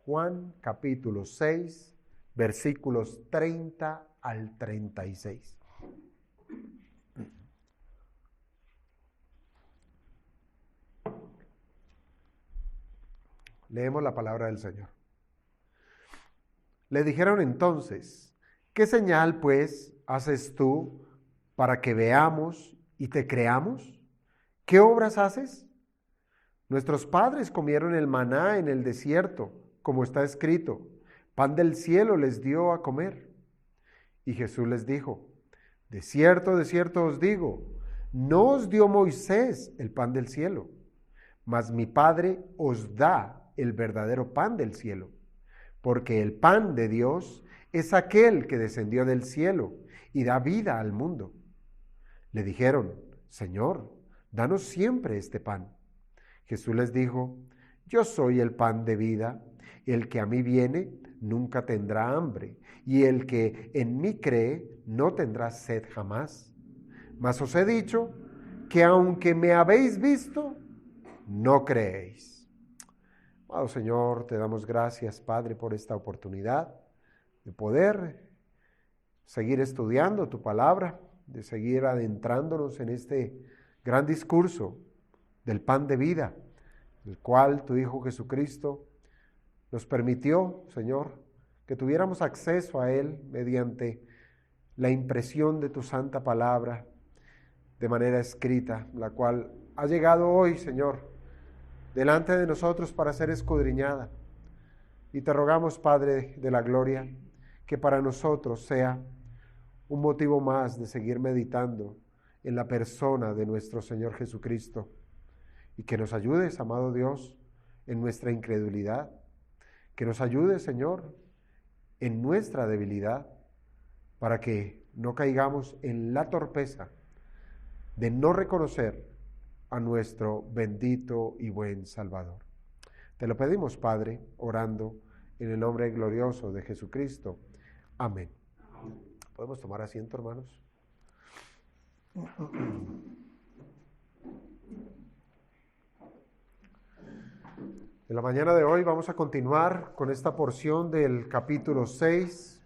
Juan capítulo 6, versículos 30 al 36. Leemos la palabra del Señor. Le dijeron entonces: ¿qué señal, pues, haces tú para que veamos y te creamos? ¿Qué obras haces? Nuestros padres comieron el maná en el desierto, como está escrito: pan del cielo les dio a comer. Y Jesús les dijo: de cierto os digo, no os dio Moisés el pan del cielo, mas mi Padre os da el verdadero pan del cielo, porque el pan de Dios es aquel que descendió del cielo y da vida al mundo. Le dijeron: Señor, danos siempre este pan. Jesús les dijo: yo soy el pan de vida. El que a mí viene nunca tendrá hambre, y el que en mí cree no tendrá sed jamás. Mas os he dicho que aunque me habéis visto, no creéis. Amado Señor, te damos gracias, Padre, por esta oportunidad de poder seguir estudiando tu palabra, de seguir adentrándonos en este gran discurso del pan de vida, el cual tu Hijo Jesucristo nos permitió, Señor, que tuviéramos acceso a Él mediante la impresión de tu santa palabra de manera escrita, la cual ha llegado hoy, Señor, delante de nosotros para ser escudriñada. Y te rogamos, Padre de la gloria, que para nosotros sea un motivo más de seguir meditando en la persona de nuestro Señor Jesucristo, y que nos ayudes, amado Dios, en nuestra incredulidad, que nos ayudes, Señor, en nuestra debilidad, para que no caigamos en la torpeza de no reconocer a nuestro bendito y buen Salvador. Te lo pedimos, Padre, orando en el nombre glorioso de Jesucristo. Amén. ¿Podemos tomar asiento, hermanos? En la mañana de hoy vamos a continuar con esta porción del capítulo 6.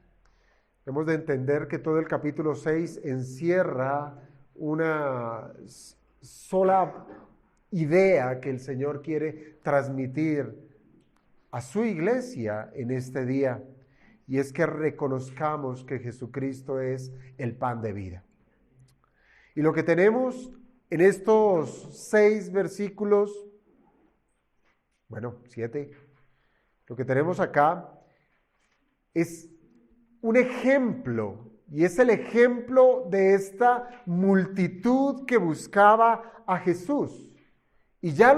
Hemos de entender que todo el capítulo 6 encierra una sola idea que el Señor quiere transmitir a su iglesia en este día, y es que reconozcamos que Jesucristo es el pan de vida. Y lo que tenemos en estos 6 versículos, 7, lo que tenemos acá es un ejemplo, y es el ejemplo de esta multitud que buscaba a Jesús. Y ya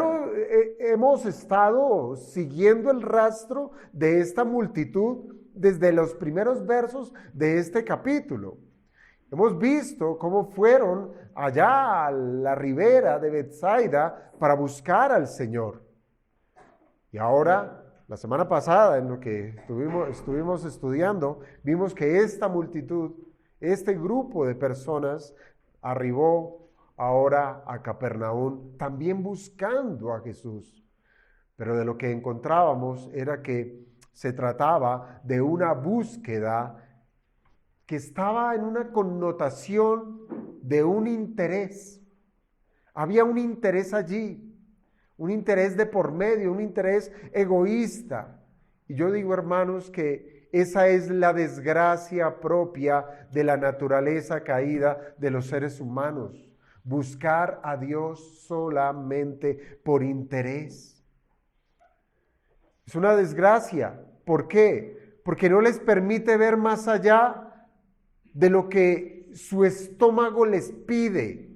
hemos estado siguiendo el rastro de esta multitud desde los primeros versos de este capítulo. Hemos visto cómo fueron allá a la ribera de Betsaida para buscar al Señor. Y ahora, la semana pasada, en lo que estuvimos estudiando, vimos que esta multitud, este grupo de personas, arribó ahora a Capernaum, también buscando a Jesús. Pero de lo que encontrábamos era que se trataba de una búsqueda que estaba en una connotación de un interés. Había un interés allí, un interés de por medio, un interés egoísta. Y yo digo, hermanos, que esa es la desgracia propia de la naturaleza caída de los seres humanos. Buscar a Dios solamente por interés. Es una desgracia. ¿Por qué? Porque no les permite ver más allá de lo que su estómago les pide.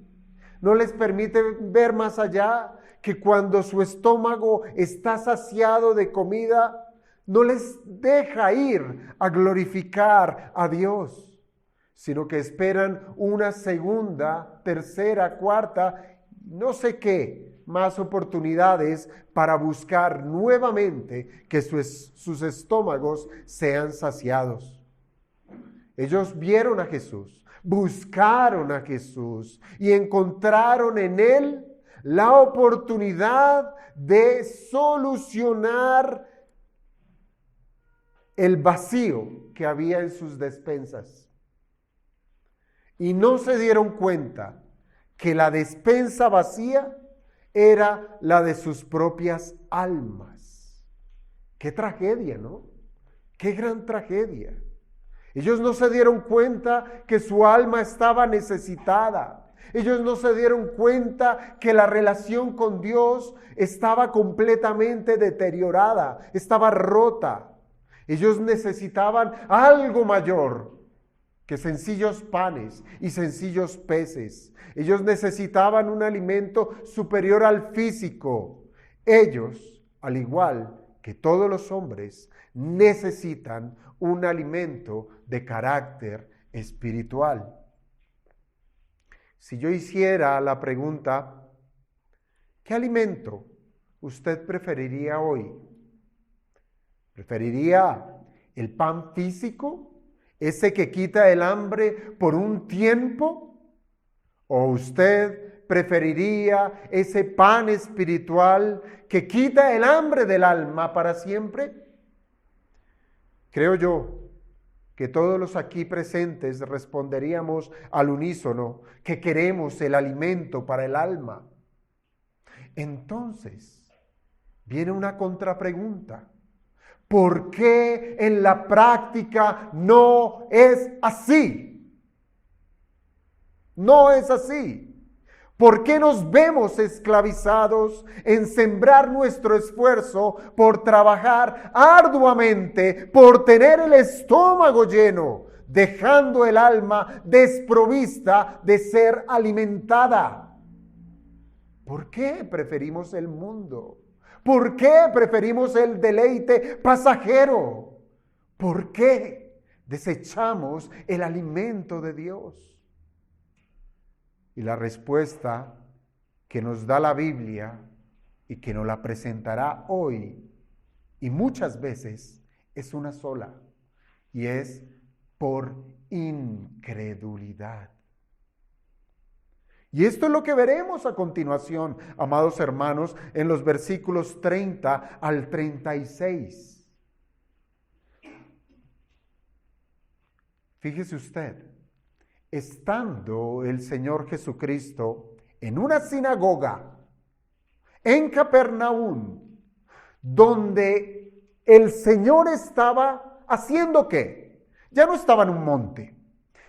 No les permite ver más allá que cuando su estómago está saciado de comida, no les deja ir a glorificar a Dios, sino que esperan una segunda, tercera, cuarta, no sé qué, más oportunidades para buscar nuevamente que sus estómagos sean saciados. Ellos vieron a Jesús, buscaron a Jesús y encontraron en Él la oportunidad de solucionar el vacío que había en sus despensas. Y no se dieron cuenta que la despensa vacía era la de sus propias almas. ¡Qué tragedia!, ¿no? ¡Qué gran tragedia! Ellos no se dieron cuenta que su alma estaba necesitada. Ellos no se dieron cuenta que la relación con Dios estaba completamente deteriorada, estaba rota. Ellos necesitaban algo mayor que sencillos panes y sencillos peces. Ellos necesitaban un alimento superior al físico. Ellos, al igual que todos los hombres, necesitan un alimento de carácter espiritual. Si yo hiciera la pregunta, ¿qué alimento usted preferiría hoy? ¿Preferiría el pan físico, ese que quita el hambre por un tiempo? ¿O usted preferiría ese pan espiritual que quita el hambre del alma para siempre? Creo yo que todos los aquí presentes responderíamos al unísono que queremos el alimento para el alma. Entonces, viene una contrapregunta. ¿Por qué en la práctica no es así? No es así. ¿Por qué nos vemos esclavizados en sembrar nuestro esfuerzo por trabajar arduamente, por tener el estómago lleno, dejando el alma desprovista de ser alimentada? ¿Por qué preferimos el mundo? ¿Por qué preferimos el deleite pasajero? ¿Por qué desechamos el alimento de Dios? Y la respuesta que nos da la Biblia y que nos la presentará hoy y muchas veces es una sola, y es por incredulidad. Y esto es lo que veremos a continuación, amados hermanos, en los versículos 30 al 36. Fíjese usted, estando el Señor Jesucristo en una sinagoga en Capernaum, donde el Señor estaba haciendo ¿qué? Ya no estaba en un monte,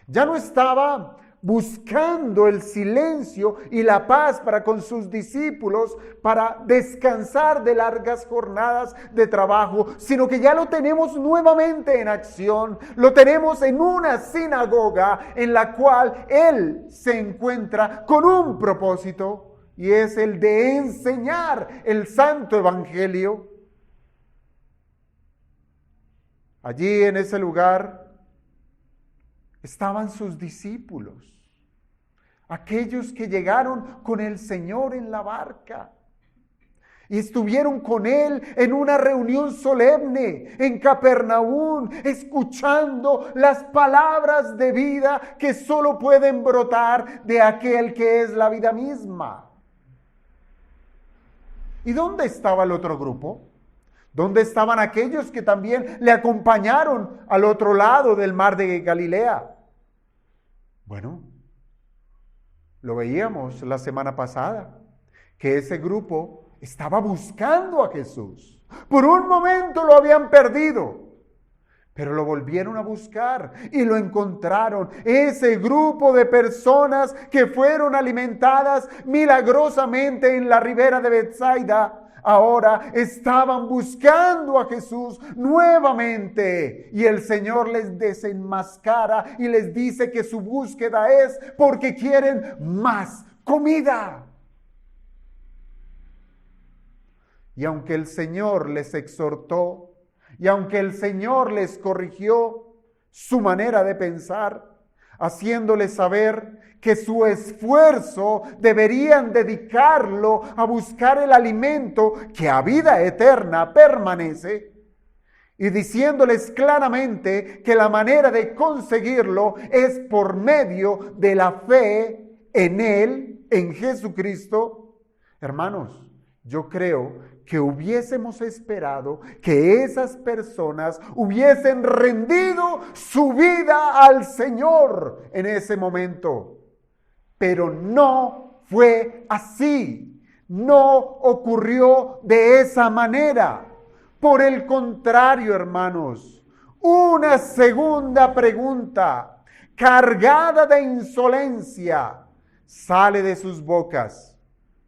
ya no estaba buscando el silencio y la paz para con sus discípulos, para descansar de largas jornadas de trabajo, sino que ya lo tenemos nuevamente en acción. Lo tenemos en una sinagoga en la cual Él se encuentra con un propósito, y es el de enseñar el santo evangelio. Allí en ese lugar estaban sus discípulos, aquellos que llegaron con el Señor en la barca y estuvieron con Él en una reunión solemne en Capernaum, escuchando las palabras de vida que solo pueden brotar de aquel que es la vida misma. ¿Y dónde estaba el otro grupo? ¿Dónde estaban aquellos que también le acompañaron al otro lado del mar de Galilea? Bueno, lo veíamos la semana pasada, que ese grupo estaba buscando a Jesús. Por un momento lo habían perdido, pero lo volvieron a buscar y lo encontraron. Ese grupo de personas que fueron alimentadas milagrosamente en la ribera de Betsaida, ahora estaban buscando a Jesús nuevamente, y el Señor les desenmascara y les dice que su búsqueda es porque quieren más comida. Y aunque el Señor les exhortó, y aunque el Señor les corrigió su manera de pensar, haciéndoles saber que su esfuerzo deberían dedicarlo a buscar el alimento que a vida eterna permanece, y diciéndoles claramente que la manera de conseguirlo es por medio de la fe en Él, en Jesucristo. Hermanos, yo creo que hubiésemos esperado que esas personas hubiesen rendido su vida al Señor en ese momento. Pero no fue así. No ocurrió de esa manera. Por el contrario, hermanos, una segunda pregunta cargada de insolencia sale de sus bocas.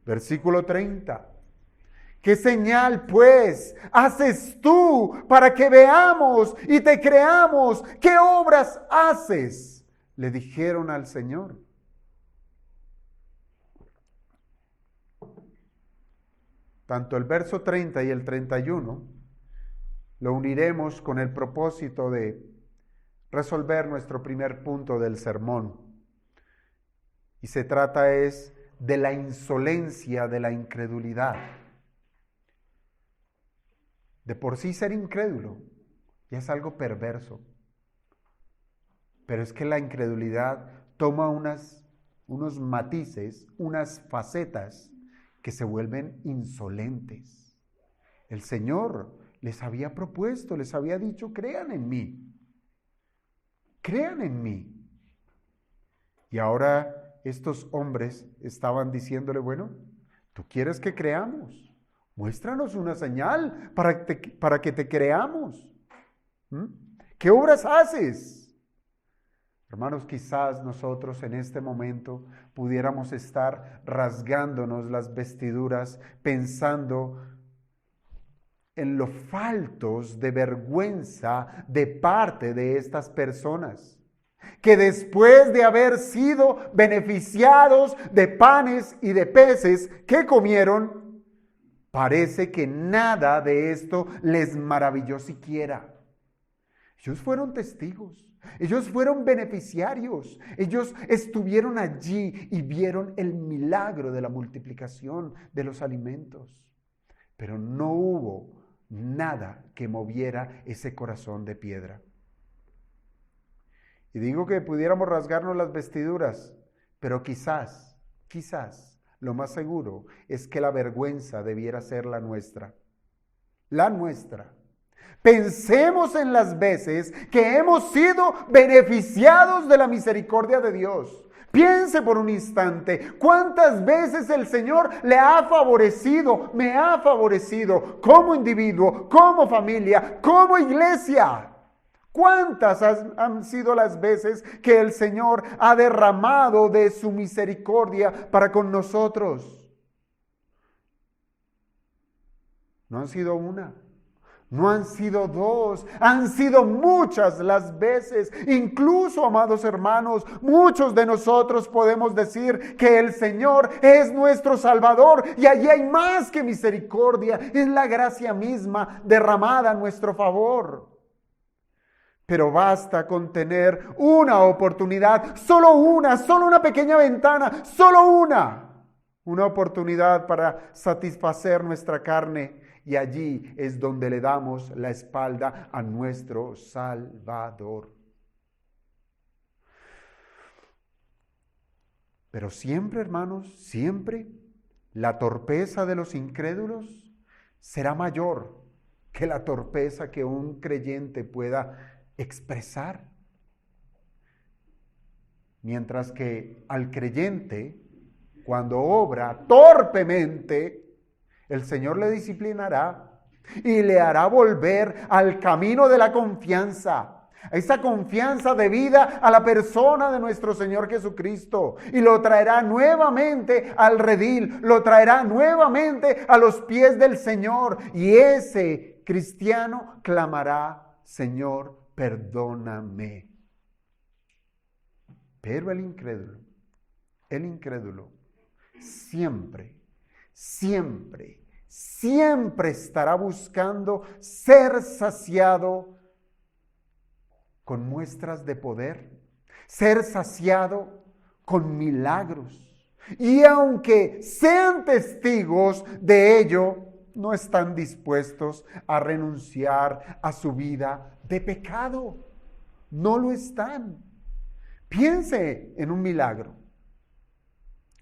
Versículo 30. ¿Qué señal, pues, haces tú para que veamos y te creamos? ¿Qué obras haces? Le dijeron al Señor. Tanto el verso 30 y el 31 lo uniremos con el propósito de resolver nuestro primer punto del sermón. Y se trata de la insolencia de la incredulidad. De por sí ser incrédulo ya es algo perverso. Pero es que la incredulidad toma unos matices, unas facetas que se vuelven insolentes. El Señor les había propuesto, les había dicho, crean en mí. Crean en mí. Y ahora estos hombres estaban diciéndole, bueno, ¿tú quieres que creamos? Muéstranos una señal para que te creamos. ¿Qué obras haces? Hermanos, quizás nosotros en este momento pudiéramos estar rasgándonos las vestiduras pensando en los faltos de vergüenza de parte de estas personas, que después de haber sido beneficiados de panes y de peces que comieron, parece que nada de esto les maravilló siquiera. Ellos fueron testigos, ellos fueron beneficiarios, ellos estuvieron allí y vieron el milagro de la multiplicación de los alimentos, pero no hubo nada que moviera ese corazón de piedra. Y digo que pudiéramos rasgarnos las vestiduras, pero quizás, lo más seguro es que la vergüenza debiera ser la nuestra. La nuestra. Pensemos en las veces que hemos sido beneficiados de la misericordia de Dios. Piense por un instante, ¿cuántas veces el Señor le ha favorecido, me ha favorecido como individuo, como familia, como iglesia? ¿Cuántas han sido las veces que el Señor ha derramado de su misericordia para con nosotros? No han sido una. No han sido dos, han sido muchas las veces. Incluso, amados hermanos, muchos de nosotros podemos decir que el Señor es nuestro Salvador y allí hay más que misericordia, es la gracia misma derramada a nuestro favor. Pero basta con tener una oportunidad, solo una pequeña ventana, solo una oportunidad para satisfacer nuestra carne. Y allí es donde le damos la espalda a nuestro Salvador. Pero siempre, hermanos, siempre la torpeza de los incrédulos será mayor que la torpeza que un creyente pueda expresar. Mientras que al creyente, cuando obra torpemente, el Señor le disciplinará y le hará volver al camino de la confianza. Esa confianza debida a la persona de nuestro Señor Jesucristo. Y lo traerá nuevamente al redil, lo traerá nuevamente a los pies del Señor. Y ese cristiano clamará, Señor, perdóname. Pero el incrédulo, siempre estará buscando ser saciado con muestras de poder, ser saciado con milagros. Y aunque sean testigos de ello, no están dispuestos a renunciar a su vida de pecado. No lo están. Piense en un milagro.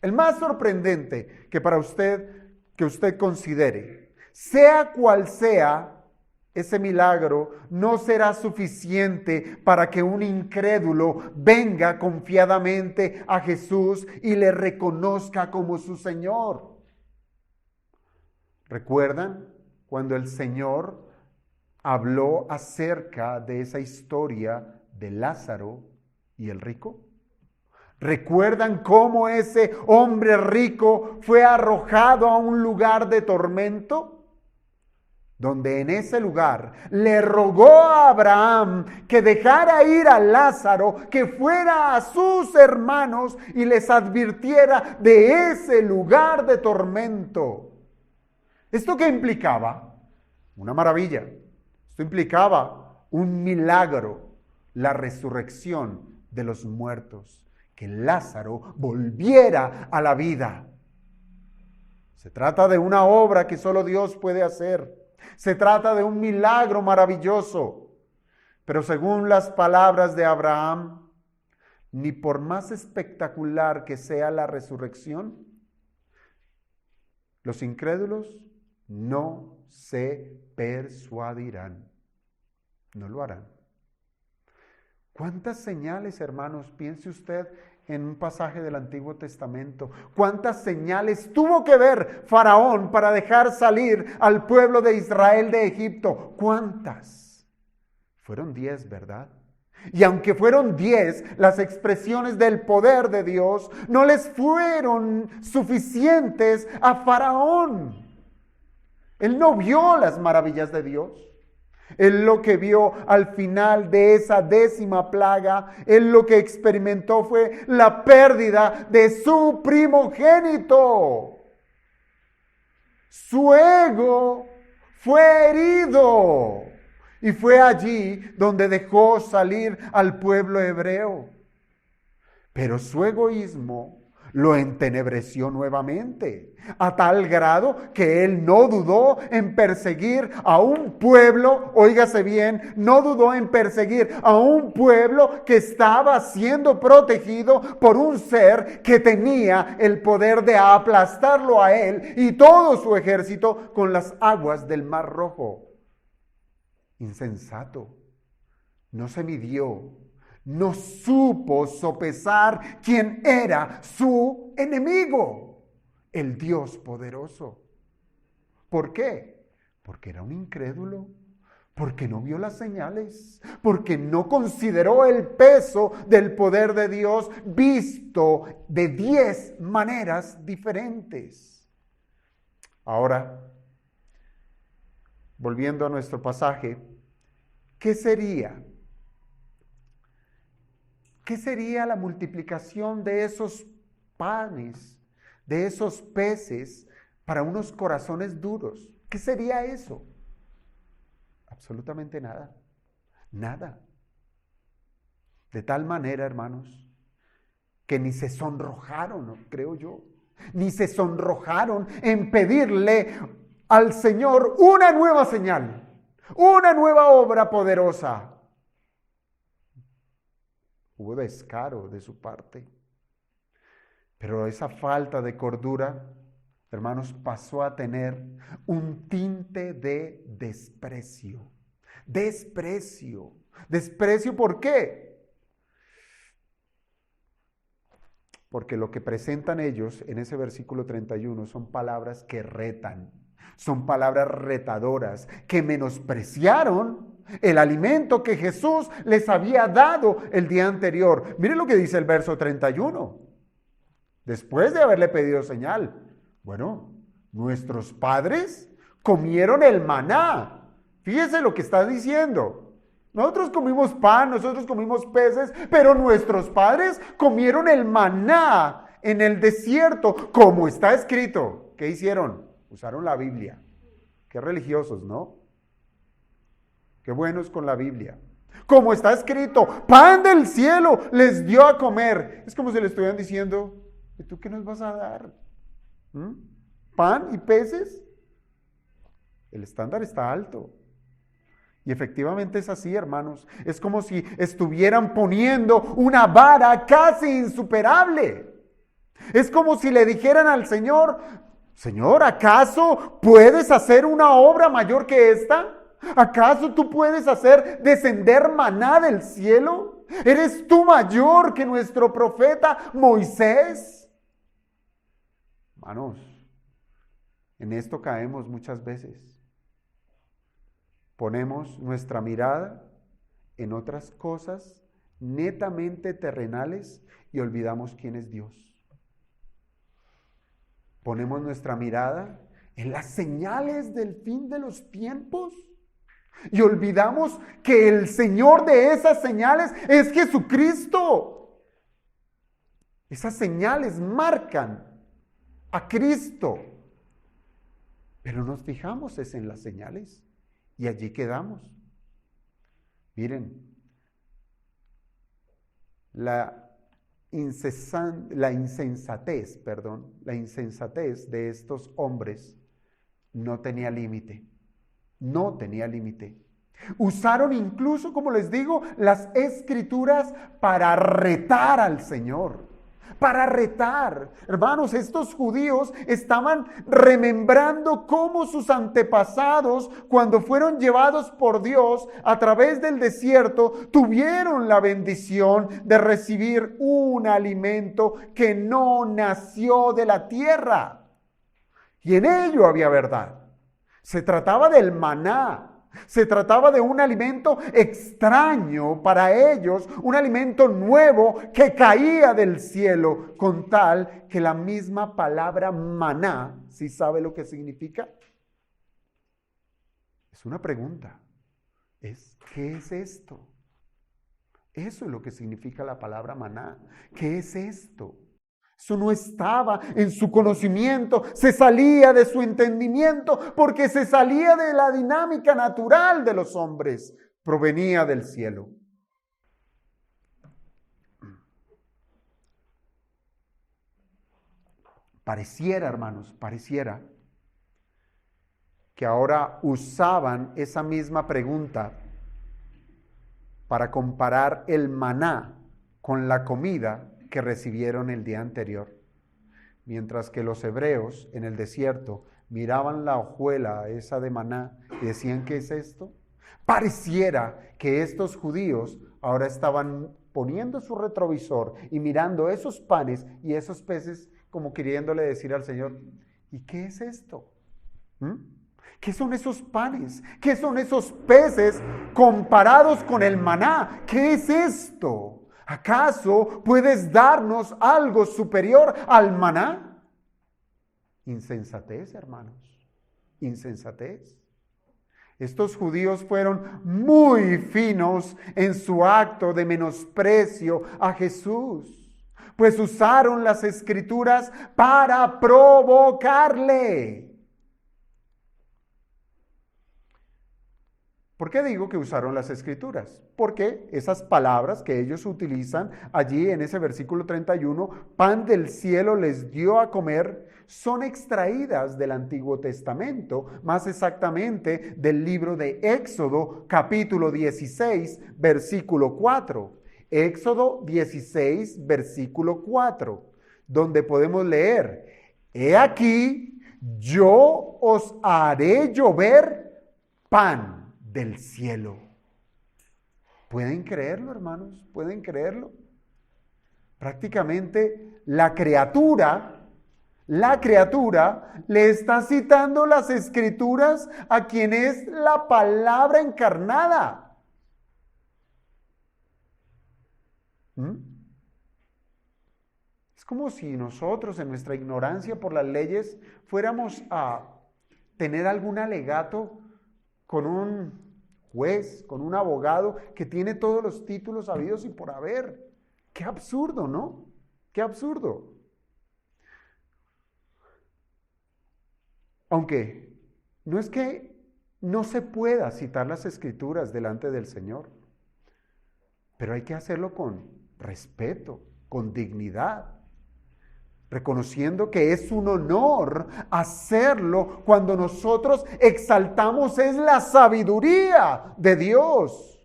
El más sorprendente que usted considere, sea cual sea ese milagro, no será suficiente para que un incrédulo venga confiadamente a Jesús y le reconozca como su Señor. ¿Recuerdan cuando el Señor habló acerca de esa historia de Lázaro y el rico? ¿Recuerdan cómo ese hombre rico fue arrojado a un lugar de tormento? Donde en ese lugar le rogó a Abraham que dejara ir a Lázaro, que fuera a sus hermanos y les advirtiera de ese lugar de tormento. ¿Esto qué implicaba? Una maravilla. Esto implicaba un milagro, la resurrección de los muertos, que Lázaro volviera a la vida. Se trata de una obra que solo Dios puede hacer. Se trata de un milagro maravilloso. Pero según las palabras de Abraham, ni por más espectacular que sea la resurrección, los incrédulos no se persuadirán. No lo harán. ¿Cuántas señales, hermanos, piense usted en un pasaje del Antiguo Testamento? ¿Cuántas señales tuvo que ver Faraón para dejar salir al pueblo de Israel de Egipto? ¿Cuántas? Fueron 10, ¿verdad? Y aunque fueron 10, las expresiones del poder de Dios no les fueron suficientes a Faraón. Él no vio las maravillas de Dios. Él lo que vio al final de esa 10ª plaga, él lo que experimentó fue la pérdida de su primogénito. Su ego fue herido y fue allí donde dejó salir al pueblo hebreo. Pero su egoísmo lo entenebreció nuevamente, a tal grado que él no dudó en perseguir a un pueblo, óigase bien, no dudó en perseguir a un pueblo que estaba siendo protegido por un ser que tenía el poder de aplastarlo a él y todo su ejército con las aguas del Mar Rojo. Insensato, no se midió. No supo sopesar quién era su enemigo, el Dios poderoso. ¿Por qué? Porque era un incrédulo, porque no vio las señales, porque no consideró el peso del poder de Dios visto de 10 maneras diferentes. Ahora, volviendo a nuestro pasaje, ¿qué sería? ¿Qué sería la multiplicación de esos panes, de esos peces, para unos corazones duros? ¿Qué sería eso? Absolutamente nada. Nada. De tal manera, hermanos, que ni se sonrojaron, creo yo, ni se sonrojaron en pedirle al Señor una nueva señal, una nueva obra poderosa. Hubo descaro de su parte. Pero esa falta de cordura, hermanos, pasó a tener un tinte de desprecio. Desprecio. ¿Desprecio por qué? Porque lo que presentan ellos en ese versículo 31 son palabras que retan. Son palabras retadoras que menospreciaron el alimento que Jesús les había dado el día anterior. Miren lo que dice el verso 31. Después de haberle pedido señal. Bueno, nuestros padres comieron el maná. Fíjese lo que está diciendo. Nosotros comimos pan, nosotros comimos peces, pero nuestros padres comieron el maná en el desierto, como está escrito. ¿Qué hicieron? Usaron la Biblia. Qué religiosos, ¿no? Qué buenos con la Biblia. Como está escrito, pan del cielo les dio a comer. Es como si le estuvieran diciendo, ¿y tú qué nos vas a dar? ¿Pan y peces? El estándar está alto. Y efectivamente es así, hermanos. Es como si estuvieran poniendo una vara casi insuperable. Es como si le dijeran al Señor: Señor, ¿acaso puedes hacer una obra mayor que esta? ¿Acaso tú puedes hacer descender maná del cielo? ¿Eres tú mayor que nuestro profeta Moisés? Hermanos, en esto caemos muchas veces. Ponemos nuestra mirada en otras cosas netamente terrenales y olvidamos quién es Dios. Ponemos nuestra mirada en las señales del fin de los tiempos y olvidamos que el Señor de esas señales es Jesucristo. Esas señales marcan a Cristo, pero nos fijamos es en las señales y allí quedamos. Miren, la insensatez de estos hombres no tenía límite. No tenía límite. Usaron incluso, como les digo, las escrituras para retar al Señor. Para retar. Hermanos, estos judíos estaban remembrando cómo sus antepasados, cuando fueron llevados por Dios a través del desierto, tuvieron la bendición de recibir un alimento que no nació de la tierra. Y en ello había verdad. Se trataba del maná. Se trataba de un alimento extraño para ellos, un alimento nuevo que caía del cielo, con tal que la misma palabra maná, ¿sí sabe lo que significa? Es una pregunta. ¿Qué es esto? Eso es lo que significa la palabra maná. ¿Qué es esto? Eso no estaba en su conocimiento, se salía de su entendimiento porque se salía de la dinámica natural de los hombres, provenía del cielo. Pareciera, hermanos, que ahora usaban esa misma pregunta para comparar el maná con la comida que recibieron el día anterior. Mientras que los hebreos en el desierto miraban la hojuela esa de maná y decían: ¿qué es esto? Pareciera que estos judíos ahora estaban poniendo su retrovisor y mirando esos panes y esos peces, como queriéndole decir al Señor: ¿y qué es esto? ¿Qué son esos panes? ¿Qué son esos peces comparados con el maná? ¿Qué es esto? ¿Acaso puedes darnos algo superior al maná? Insensatez, hermanos. Insensatez. Estos judíos fueron muy finos en su acto de menosprecio a Jesús, pues usaron las escrituras para provocarle. ¿Por qué digo que usaron las escrituras? Porque esas palabras que ellos utilizan allí en ese versículo 31, pan del cielo les dio a comer, son extraídas del Antiguo Testamento, más exactamente del libro de Éxodo, capítulo 16, versículo 4. Éxodo 16, versículo 4, donde podemos leer: He aquí, yo os haré llover pan del cielo. ¿Pueden creerlo, hermanos? ¿Pueden creerlo? Prácticamente la criatura le está citando las escrituras a quien es la palabra encarnada. Es como si nosotros, en nuestra ignorancia por las leyes, fuéramos a tener algún alegato con un juez, con un abogado que tiene todos los títulos habidos y por haber. Qué absurdo, ¿no? Qué absurdo. Aunque no es que no se pueda citar las escrituras delante del Señor, pero hay que hacerlo con respeto, con dignidad. reconociendo que es un honor hacerlo cuando nosotros exaltamos es la sabiduría de Dios.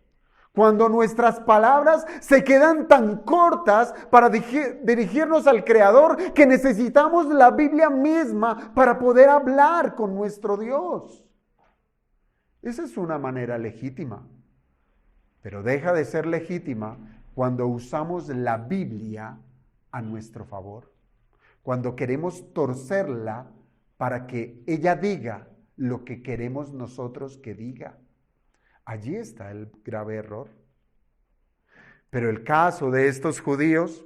Cuando nuestras palabras se quedan tan cortas para dirigirnos al Creador que necesitamos la Biblia misma para poder hablar con nuestro Dios. Esa es una manera legítima, pero deja de ser legítima cuando usamos la Biblia a nuestro favor. Cuando queremos torcerla para que ella diga lo que queremos nosotros que diga. Allí está el grave error. Pero el caso de estos judíos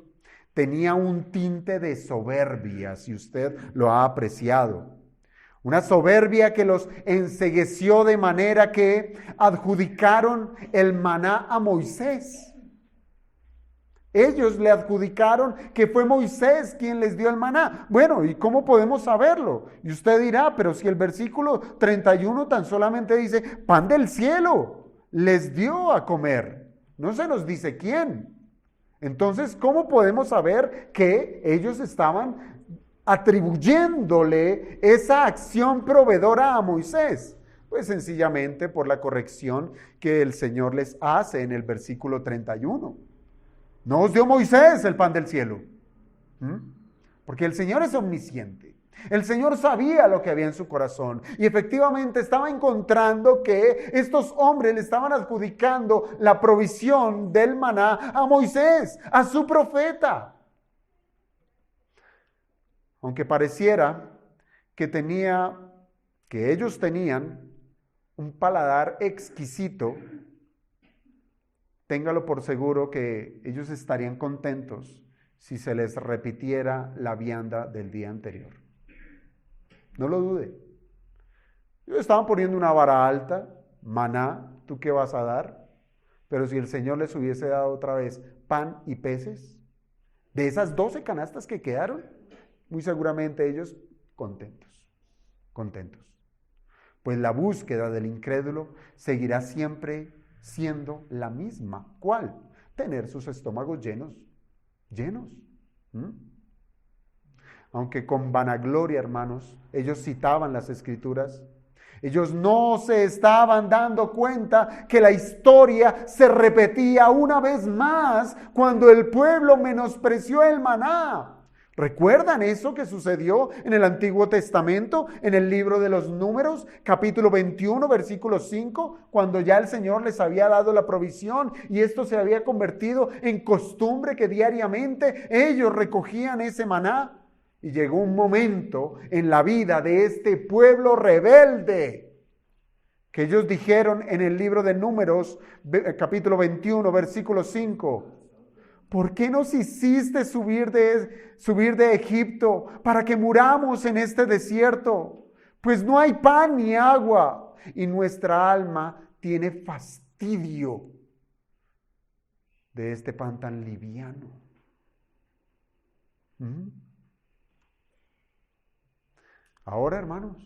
tenía un tinte de soberbia, si usted lo ha apreciado. Una soberbia que los encegueció de manera que adjudicaron el maná a Moisés. Ellos le adjudicaron que fue Moisés quien les dio el maná. Bueno, ¿y cómo podemos saberlo? Y usted dirá, pero si el versículo 31 tan solamente dice, pan del cielo les dio a comer. No se nos dice quién. Entonces, ¿cómo podemos saber que ellos estaban atribuyéndole esa acción proveedora a Moisés? Pues sencillamente por la corrección que el Señor les hace en el versículo 31. No os dio Moisés el pan del cielo. Porque el Señor es omnisciente. El Señor sabía lo que había en su corazón. Y efectivamente estaba encontrando que estos hombres le estaban adjudicando la provisión del maná a Moisés, a su profeta. Aunque pareciera que ellos tenían un paladar exquisito, téngalo por seguro que ellos estarían contentos si se les repitiera la vianda del día anterior. No lo dude. Ellos estaban poniendo una vara alta, maná, ¿tú qué vas a dar? Pero si el Señor les hubiese dado otra vez pan y peces, de esas 12 canastas que quedaron, muy seguramente ellos contentos. Pues la búsqueda del incrédulo seguirá siempre siendo la misma. ¿Cuál? Tener sus estómagos llenos. Aunque con vanagloria, hermanos, ellos citaban las Escrituras, ellos no se estaban dando cuenta que la historia se repetía una vez más cuando el pueblo menospreció el maná. ¿Recuerdan eso que sucedió en el Antiguo Testamento, en el libro de los Números, capítulo 21, versículo 5, cuando ya el Señor les había dado la provisión y esto se había convertido en costumbre que diariamente ellos recogían ese maná? Y llegó un momento en la vida de este pueblo rebelde que ellos dijeron en el libro de Números, capítulo 21, versículo 5, ¿por qué nos hiciste subir de Egipto para que muramos en este desierto? Pues no hay pan ni agua y nuestra alma tiene fastidio de este pan tan liviano. Ahora, hermanos,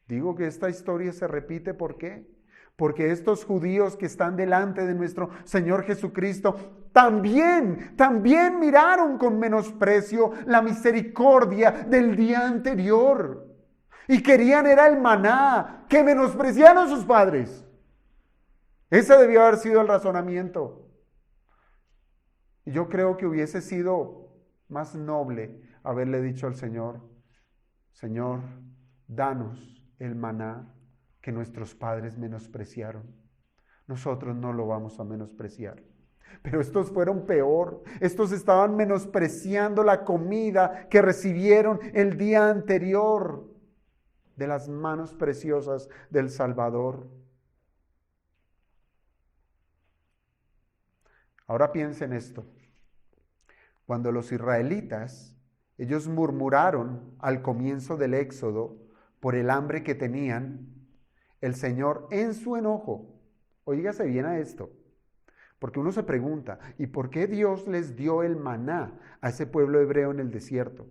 digo que esta historia se repite, ¿por qué? Porque estos judíos que están delante de nuestro Señor Jesucristo también miraron con menosprecio la misericordia del día anterior. Y querían era el maná que menospreciaron sus padres. Ese debió haber sido el razonamiento. Y yo creo que hubiese sido más noble haberle dicho al Señor, Señor, danos el maná que nuestros padres menospreciaron. Nosotros no lo vamos a menospreciar. Pero estos fueron peor. Estos estaban menospreciando la comida que recibieron el día anterior de las manos preciosas del Salvador. Ahora piensen esto. Cuando los israelitas, ellos murmuraron al comienzo del Éxodo por el hambre que tenían, el Señor en su enojo, oígase bien a esto, porque uno se pregunta, ¿y por qué Dios les dio el maná a ese pueblo hebreo en el desierto?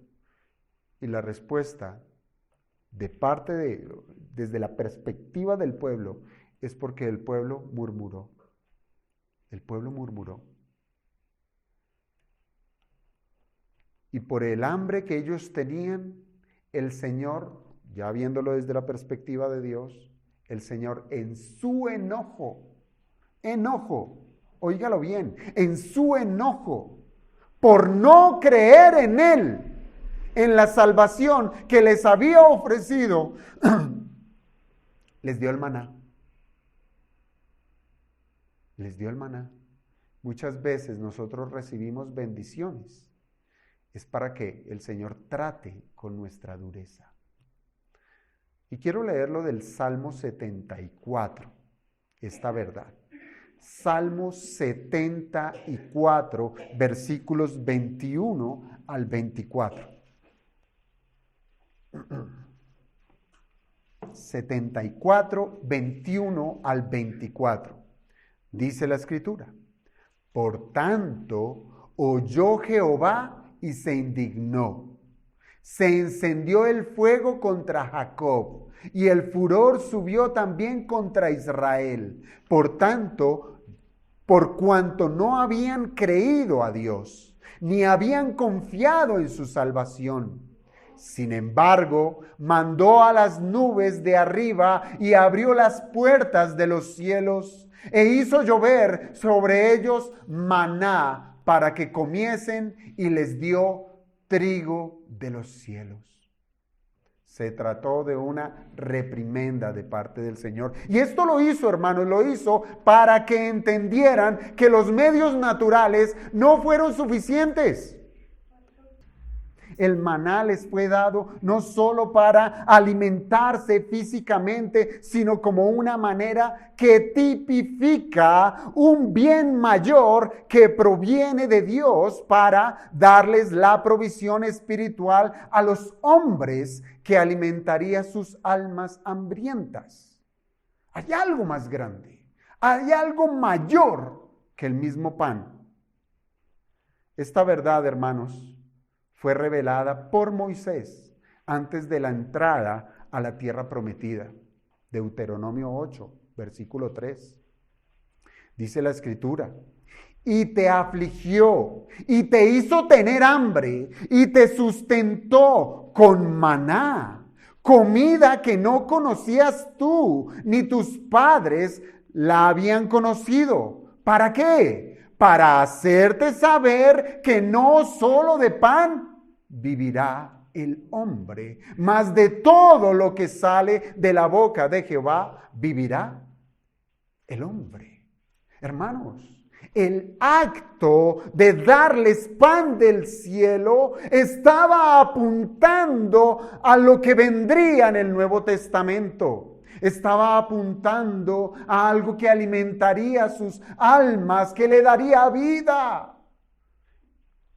Y la respuesta, desde la perspectiva del pueblo, es porque el pueblo murmuró. El pueblo murmuró. y por el hambre que ellos tenían, el Señor, ya viéndolo desde la perspectiva de Dios, el Señor en su enojo, óigalo bien, en su enojo, por no creer en Él, en la salvación que les había ofrecido, les dio el maná. Les dio el maná. Muchas veces nosotros recibimos bendiciones. Es para que el Señor trate con nuestra dureza. Y quiero leerlo del Salmo 74, esta verdad. Salmo 74, versículos 21 al 24. 74, 21 al 24. Dice la Escritura: por tanto, oyó Jehová y se indignó. Se encendió el fuego contra Jacob, y el furor subió también contra Israel. Por tanto, por cuanto no habían creído a Dios, ni habían confiado en su salvación. Sin embargo, mandó a las nubes de arriba y abrió las puertas de los cielos e hizo llover sobre ellos maná para que comiesen y les dio trigo de los cielos. Se trató de una reprimenda de parte del Señor. Y esto lo hizo, hermanos, lo hizo para que entendieran que los medios naturales no fueron suficientes. El maná les fue dado no solo para alimentarse físicamente, sino como una manera que tipifica un bien mayor que proviene de Dios para darles la provisión espiritual a los hombres que alimentaría sus almas hambrientas. Hay algo más grande, hay algo mayor que el mismo pan. Esta verdad, hermanos, fue revelada por Moisés antes de la entrada a la tierra prometida. Deuteronomio 8, versículo 3. Dice la Escritura: y te afligió, y te hizo tener hambre, y te sustentó con maná, comida que no conocías tú, ni tus padres la habían conocido. ¿Para qué? Para hacerte saber que no solo de pan vivirá el hombre, mas de todo lo que sale de la boca de Jehová vivirá el hombre. Hermanos, el acto de darles pan del cielo estaba apuntando a lo que vendría en el Nuevo Testamento. Estaba apuntando a algo que alimentaría sus almas, que le daría vida.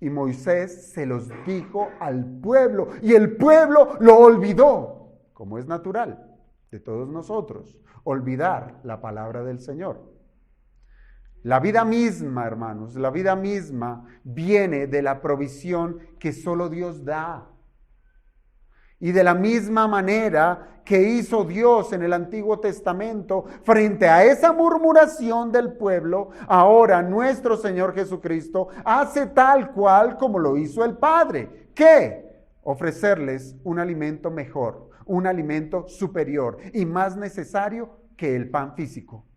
Y Moisés se los dijo al pueblo, y el pueblo lo olvidó, como es natural de todos nosotros, olvidar la palabra del Señor. La vida misma, hermanos, la vida misma viene de la provisión que solo Dios da. Y de la misma manera que hizo Dios en el Antiguo Testamento frente a esa murmuración del pueblo, ahora nuestro Señor Jesucristo hace tal cual como lo hizo el Padre. ¿Qué? Ofrecerles un alimento mejor, un alimento superior y más necesario que el pan físico.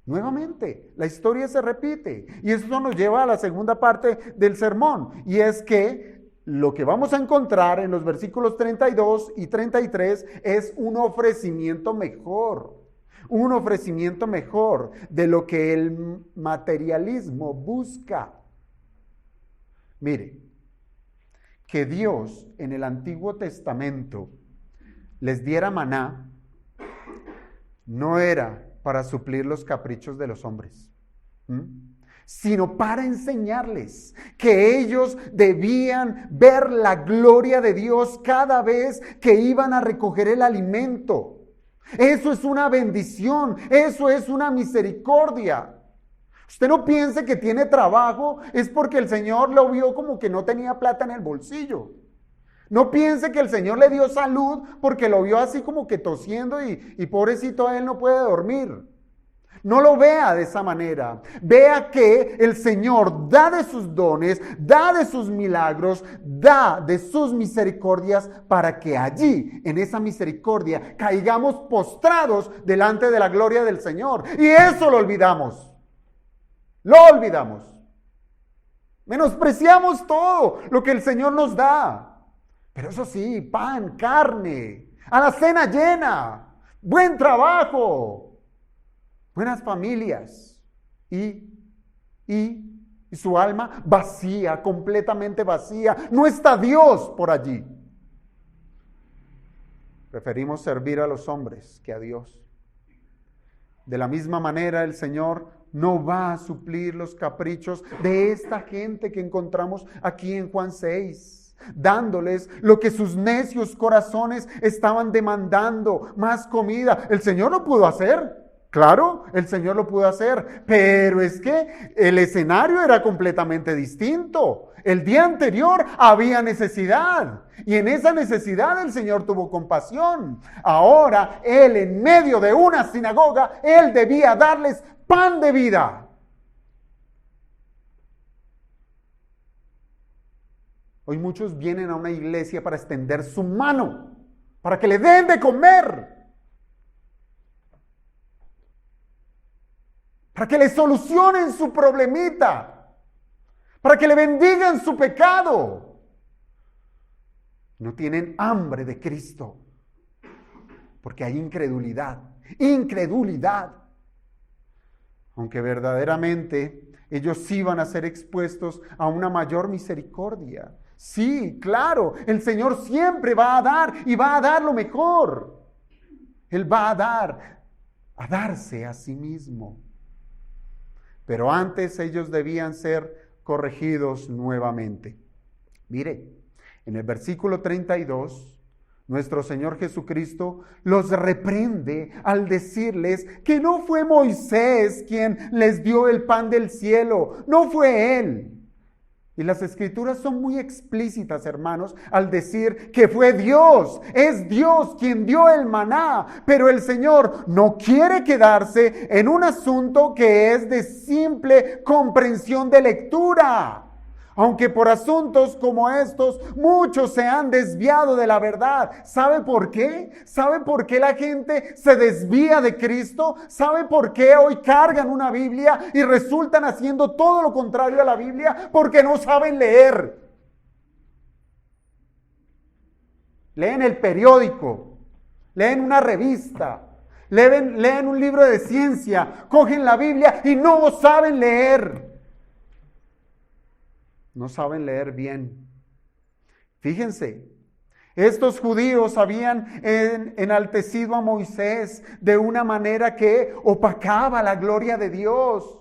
Nuevamente, la historia se repite y eso nos lleva a la segunda parte del sermón, y es que lo que vamos a encontrar en los versículos 32 y 33 es un ofrecimiento mejor de lo que el materialismo busca. Mire, que Dios en el Antiguo Testamento les diera maná no era para suplir los caprichos de los hombres, sino para enseñarles que ellos debían ver la gloria de Dios cada vez que iban a recoger el alimento. Eso es una bendición, eso es una misericordia. Usted no piense que tiene trabajo es porque el Señor lo vio como que no tenía plata en el bolsillo. No piense que el Señor le dio salud porque lo vio así como que tosiendo y pobrecito él no puede dormir. No lo vea de esa manera. Vea que el Señor da de sus dones, da de sus milagros, da de sus misericordias para que allí, en esa misericordia, caigamos postrados delante de la gloria del Señor. Y eso lo olvidamos. Lo olvidamos. Menospreciamos todo lo que el Señor nos da. Pero eso sí, pan, carne, a la cena llena, buen trabajo, buenas familias y su alma vacía, completamente vacía. No está Dios por allí. Preferimos servir a los hombres que a Dios. De la misma manera, el Señor no va a suplir los caprichos de esta gente que encontramos aquí en Juan 6, dándoles lo que sus necios corazones estaban demandando, más comida. El Señor lo pudo hacer. Claro, el Señor lo pudo hacer, pero es que el escenario era completamente distinto. El día anterior había necesidad y en esa necesidad el Señor tuvo compasión. Ahora, Él en medio de una sinagoga, Él debía darles pan de vida. Hoy muchos vienen a una iglesia para extender su mano, para que le den de comer, para que le solucionen su problemita, para que le bendigan su pecado. No tienen hambre de Cristo, porque hay incredulidad, aunque verdaderamente ellos iban a ser expuestos a una mayor misericordia. Sí, claro, el Señor siempre va a dar y va a dar lo mejor. Él va a darse a sí mismo. Pero antes ellos debían ser corregidos nuevamente. Mire, en el versículo 32, nuestro Señor Jesucristo los reprende al decirles que no fue Moisés quien les dio el pan del cielo, no fue Él. Y las Escrituras son muy explícitas, hermanos, al decir que fue Dios, es Dios quien dio el maná, pero el Señor no quiere quedarse en un asunto que es de simple comprensión de lectura. Aunque por asuntos como estos muchos se han desviado de la verdad. ¿Sabe por qué? ¿Sabe por qué la gente se desvía de Cristo? ¿Sabe por qué hoy cargan una Biblia y resultan haciendo todo lo contrario a la Biblia? Porque no saben leer. Leen el periódico, leen una revista, leen un libro de ciencia, cogen la Biblia y no saben leer. No saben leer bien. Fíjense, estos judíos habían enaltecido a Moisés de una manera que opacaba la gloria de Dios.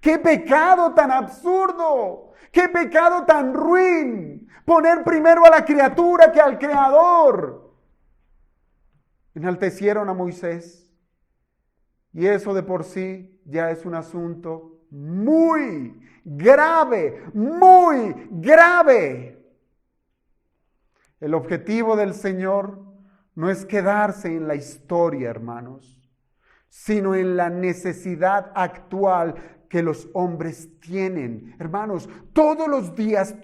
¡Qué pecado tan absurdo! ¡Qué pecado tan ruin! Poner primero a la criatura que al Creador. Enaltecieron a Moisés. Y eso de por sí ya es un asunto muy grave, muy grave. El objetivo del Señor no es quedarse en la historia, hermanos, sino en la necesidad actual que los hombres tienen. Hermanos, todos los días,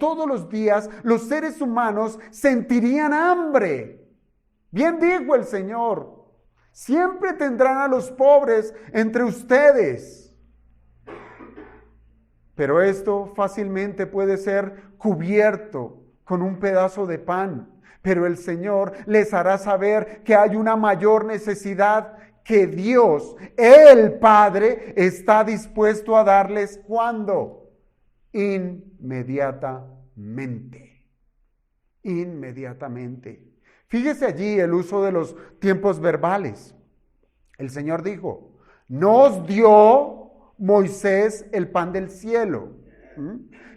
los seres humanos sentirían hambre. Bien dijo el Señor, siempre tendrán a los pobres entre ustedes. Pero esto fácilmente puede ser cubierto con un pedazo de pan. Pero el Señor les hará saber que hay una mayor necesidad que Dios, el Padre, está dispuesto a darles. ¿Cuándo? Inmediatamente. Inmediatamente. Fíjese allí el uso de los tiempos verbales. El Señor dijo, nos dio Moisés el pan del cielo.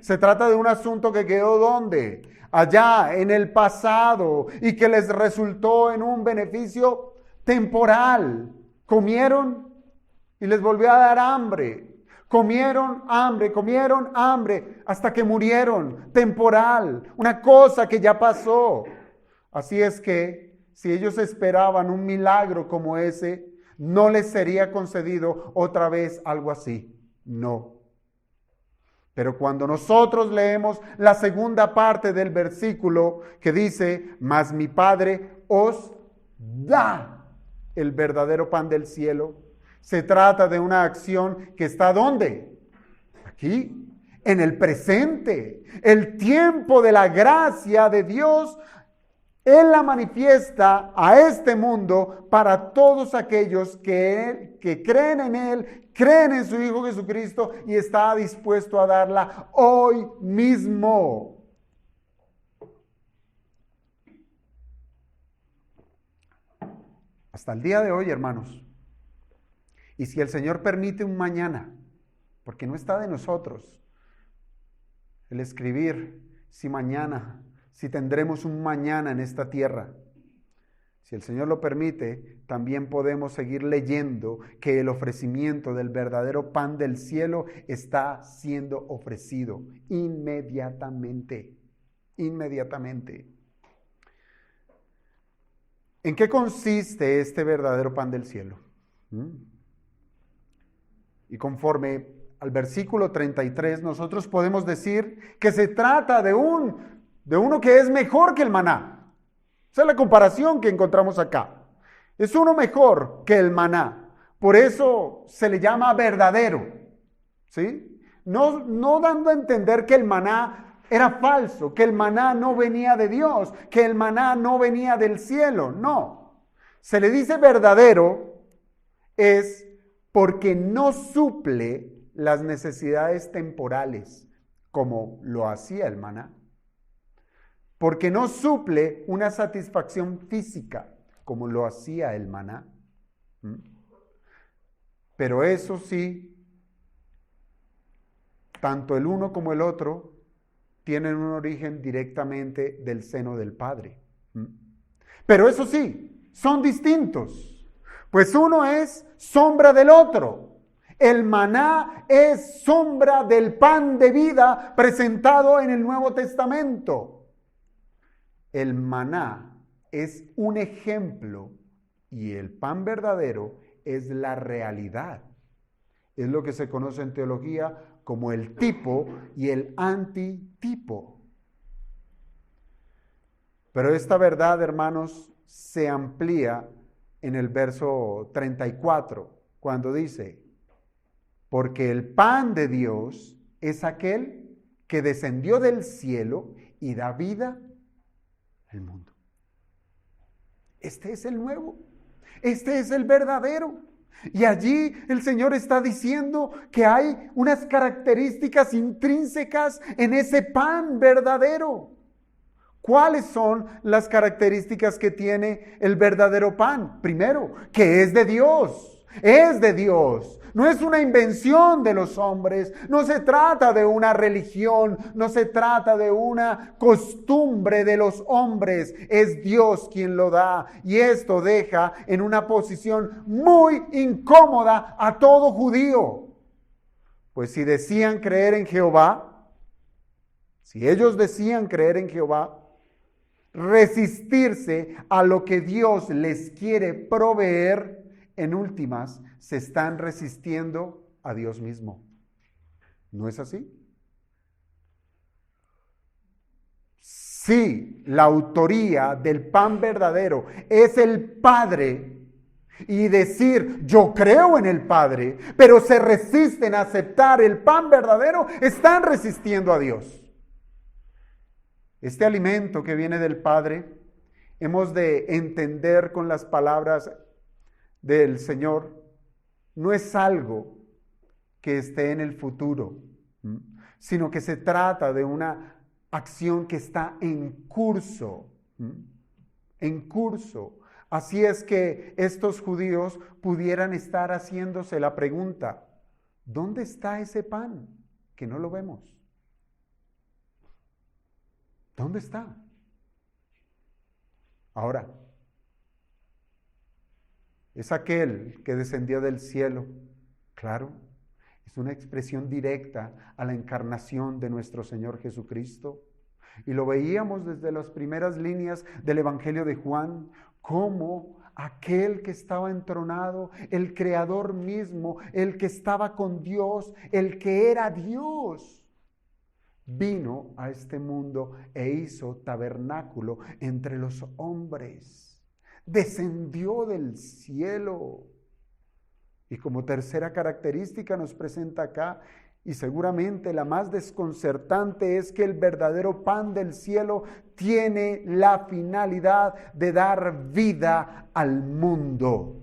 Se trata de un asunto que quedó ¿dónde? Allá en el pasado y que les resultó en un beneficio temporal. Comieron y les volvió a dar hambre. Comieron hambre hasta que murieron. Temporal, una cosa que ya pasó. Así es que si ellos esperaban un milagro como ese, no les sería concedido otra vez algo así. No. Pero cuando nosotros leemos la segunda parte del versículo que dice, mas mi Padre os da el verdadero pan del cielo, se trata de una acción que está ¿dónde? Aquí, en el presente. El tiempo de la gracia de Dios, Él la manifiesta a este mundo para todos aquellos que creen en Él, creen en su Hijo Jesucristo y está dispuesto a darla hoy mismo. Hasta el día de hoy, hermanos. Y si el Señor permite un mañana, porque no está de nosotros el escribir si mañana, si tendremos un mañana en esta tierra. Si el Señor lo permite, también podemos seguir leyendo que el ofrecimiento del verdadero pan del cielo está siendo ofrecido inmediatamente. Inmediatamente. ¿En qué consiste este verdadero pan del cielo? Y conforme al versículo 33, nosotros podemos decir que se trata de uno que es mejor que el maná. Esa es la comparación que encontramos acá. Es uno mejor que el maná. Por eso se le llama verdadero. ¿Sí? No dando a entender que el maná era falso, que el maná no venía de Dios, que el maná no venía del cielo. No. Se le dice verdadero es porque no suple las necesidades temporales como lo hacía el maná. Porque no suple una satisfacción física como lo hacía el maná. Pero eso sí, tanto el uno como el otro tienen un origen directamente del seno del Padre. Pero eso sí, son distintos, pues uno es sombra del otro. El maná es sombra del pan de vida presentado en el Nuevo Testamento. El maná es un ejemplo y el pan verdadero es la realidad. Es lo que se conoce en teología como el tipo y el antitipo. Pero esta verdad, hermanos, se amplía en el verso 34, cuando dice, porque el pan de Dios es aquel que descendió del cielo y da vida al mundo. Este es el nuevo, este es el verdadero. Y allí el Señor está diciendo que hay unas características intrínsecas en ese pan verdadero. ¿Cuáles son las características que tiene el verdadero pan? Primero, que es de Dios. Es de Dios. No es una invención de los hombres. No se trata de una religión. No se trata de una costumbre de los hombres. Es Dios quien lo da. Y esto deja en una posición muy incómoda a todo judío. Pues si decían creer en Jehová, si ellos decían creer en Jehová, resistirse a lo que Dios les quiere proveer, en últimas, se están resistiendo a Dios mismo. ¿No es así? Sí, la autoría del pan verdadero es el Padre, y decir yo creo en el Padre, pero se resisten a aceptar el pan verdadero, están resistiendo a Dios. Este alimento que viene del Padre, hemos de entender con las palabras del Señor, no es algo que esté en el futuro, sino que se trata de una acción que está en curso, en curso. Así es que estos judíos pudieran estar haciéndose la pregunta, ¿dónde está ese pan que no lo vemos? ¿Dónde está? Ahora, es aquel que descendió del cielo. Claro, es una expresión directa a la encarnación de nuestro Señor Jesucristo. Y lo veíamos desde las primeras líneas del Evangelio de Juan, cómo aquel que estaba entronado, el Creador mismo, el que estaba con Dios, el que era Dios, vino a este mundo e hizo tabernáculo entre los hombres. Descendió del cielo. Y como tercera característica nos presenta acá, y seguramente la más desconcertante, es que el verdadero pan del cielo tiene la finalidad de dar vida al mundo.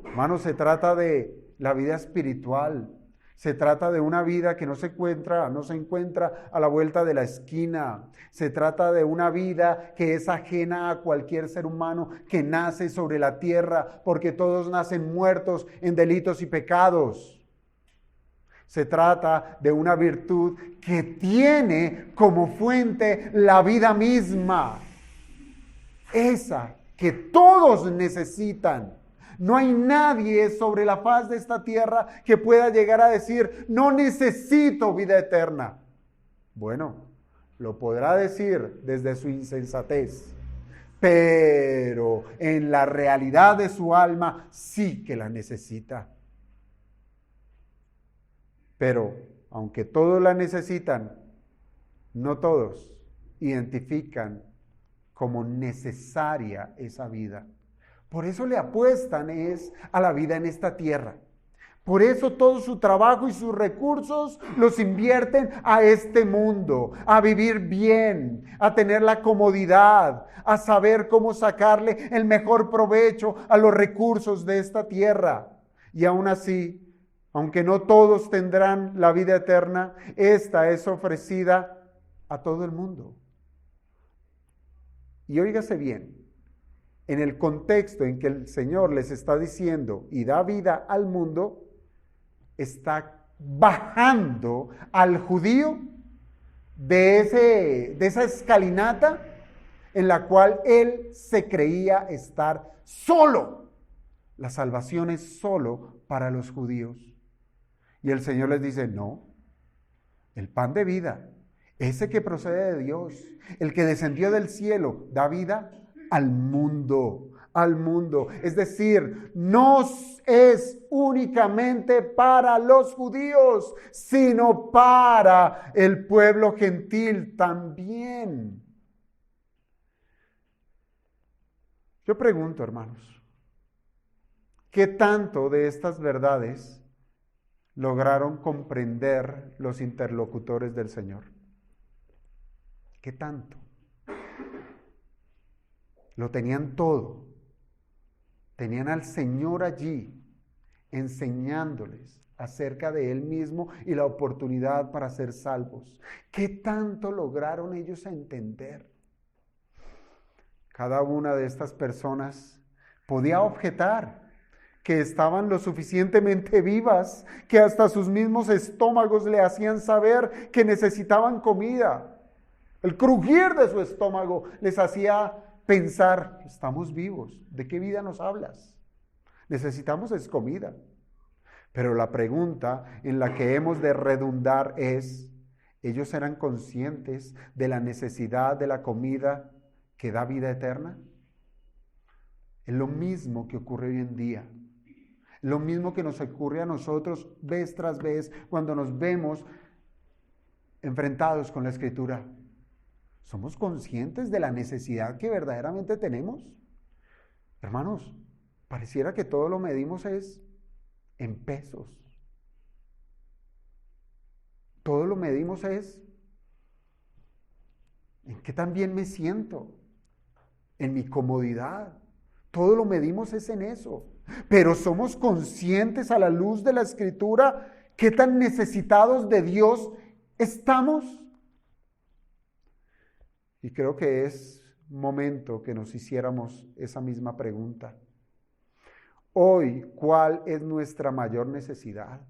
Hermanos, se trata de la vida espiritual. Se trata de una vida que no se encuentra a la vuelta de la esquina. Se trata de una vida que es ajena a cualquier ser humano que nace sobre la tierra, porque todos nacen muertos en delitos y pecados. Se trata de una virtud que tiene como fuente la vida misma. Esa que todos necesitan. No hay nadie sobre la faz de esta tierra que pueda llegar a decir, no necesito vida eterna. Bueno, lo podrá decir desde su insensatez, pero en la realidad de su alma sí que la necesita. Pero, aunque todos la necesitan, no todos identifican como necesaria esa vida. Por eso le apuestan a la vida en esta tierra. Por eso todo su trabajo y sus recursos los invierten a este mundo, a vivir bien, a tener la comodidad, a saber cómo sacarle el mejor provecho a los recursos de esta tierra. Y aún así, aunque no todos tendrán la vida eterna, esta es ofrecida a todo el mundo. Y óigase bien, en el contexto en que el Señor les está diciendo y da vida al mundo, está bajando al judío de esa escalinata en la cual él se creía estar solo. La salvación es solo para los judíos. Y el Señor les dice, no, el pan de vida, ese que procede de Dios, el que descendió del cielo, da vida al mundo. Es decir, no es únicamente para los judíos, sino para el pueblo gentil también. Yo pregunto, hermanos, ¿qué tanto de estas verdades lograron comprender los interlocutores del Señor? ¿Qué tanto? Lo tenían todo. Tenían al Señor allí enseñándoles acerca de Él mismo y la oportunidad para ser salvos. ¿Qué tanto lograron ellos entender? Cada una de estas personas podía objetar que estaban lo suficientemente vivas, que hasta sus mismos estómagos le hacían saber que necesitaban comida. El crujir de su estómago les hacía pensar, estamos vivos, ¿de qué vida nos hablas? Necesitamos es comida. Pero la pregunta en la que hemos de redundar es, ¿ellos eran conscientes de la necesidad de la comida que da vida eterna? Es lo mismo que ocurre hoy en día. Lo mismo que nos ocurre a nosotros vez tras vez cuando nos vemos enfrentados con la Escritura. ¿Somos conscientes de la necesidad que verdaderamente tenemos? Hermanos, pareciera que todo lo medimos es en pesos. Todo lo medimos es en qué tan bien me siento, en mi comodidad. Todo lo medimos es en eso. Pero somos conscientes a la luz de la Escritura qué tan necesitados de Dios estamos. Y creo que es momento que nos hiciéramos esa misma pregunta. Hoy, ¿cuál es nuestra mayor necesidad?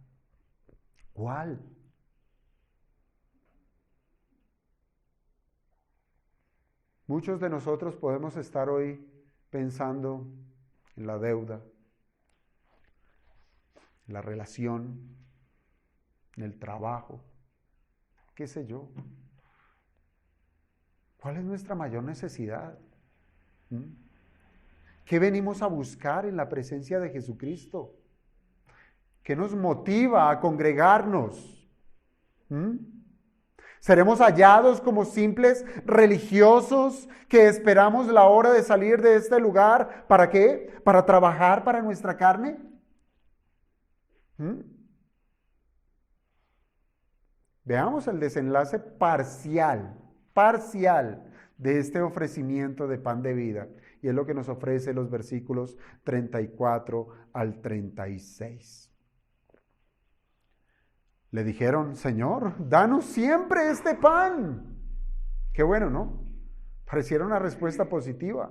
¿Cuál? Muchos de nosotros podemos estar hoy pensando en la deuda, en la relación, en el trabajo, qué sé yo. ¿Cuál es nuestra mayor necesidad? ¿Qué venimos a buscar en la presencia de Jesucristo? ¿Qué nos motiva a congregarnos? ¿Seremos hallados como simples religiosos que esperamos la hora de salir de este lugar? ¿Para qué? ¿Para trabajar para nuestra carne? Veamos el desenlace parcial de este ofrecimiento de pan de vida. Y es lo que nos ofrece los versículos 34 al 36. Le dijeron, Señor, danos siempre este pan. Qué bueno, ¿no? Pareciera una respuesta positiva.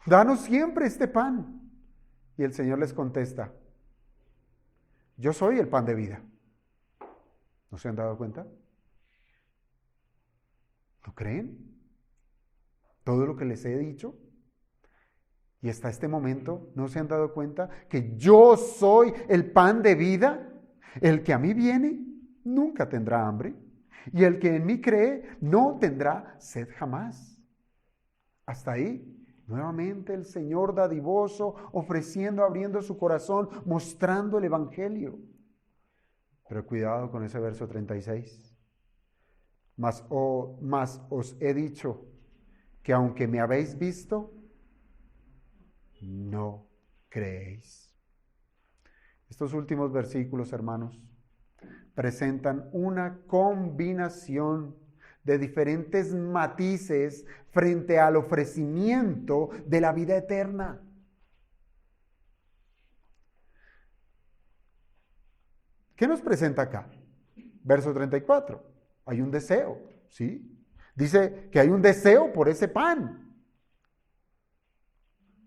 Danos siempre este pan. Y el Señor les contesta, yo soy el pan de vida. ¿No se han dado cuenta? ¿No creen? Todo lo que les he dicho. Y hasta este momento, ¿no se han dado cuenta que yo soy el pan de vida? El que a mí viene nunca tendrá hambre, y el que en mí cree no tendrá sed jamás. Hasta ahí, nuevamente el Señor dadivoso, ofreciendo, abriendo su corazón, mostrando el Evangelio. Pero cuidado con ese verso 36. Mas os he dicho que aunque me habéis visto, no creéis. Estos últimos versículos, hermanos, presentan una combinación de diferentes matices frente al ofrecimiento de la vida eterna. ¿Qué nos presenta acá? Verso 34. Hay un deseo, ¿sí? Dice que hay un deseo por ese pan.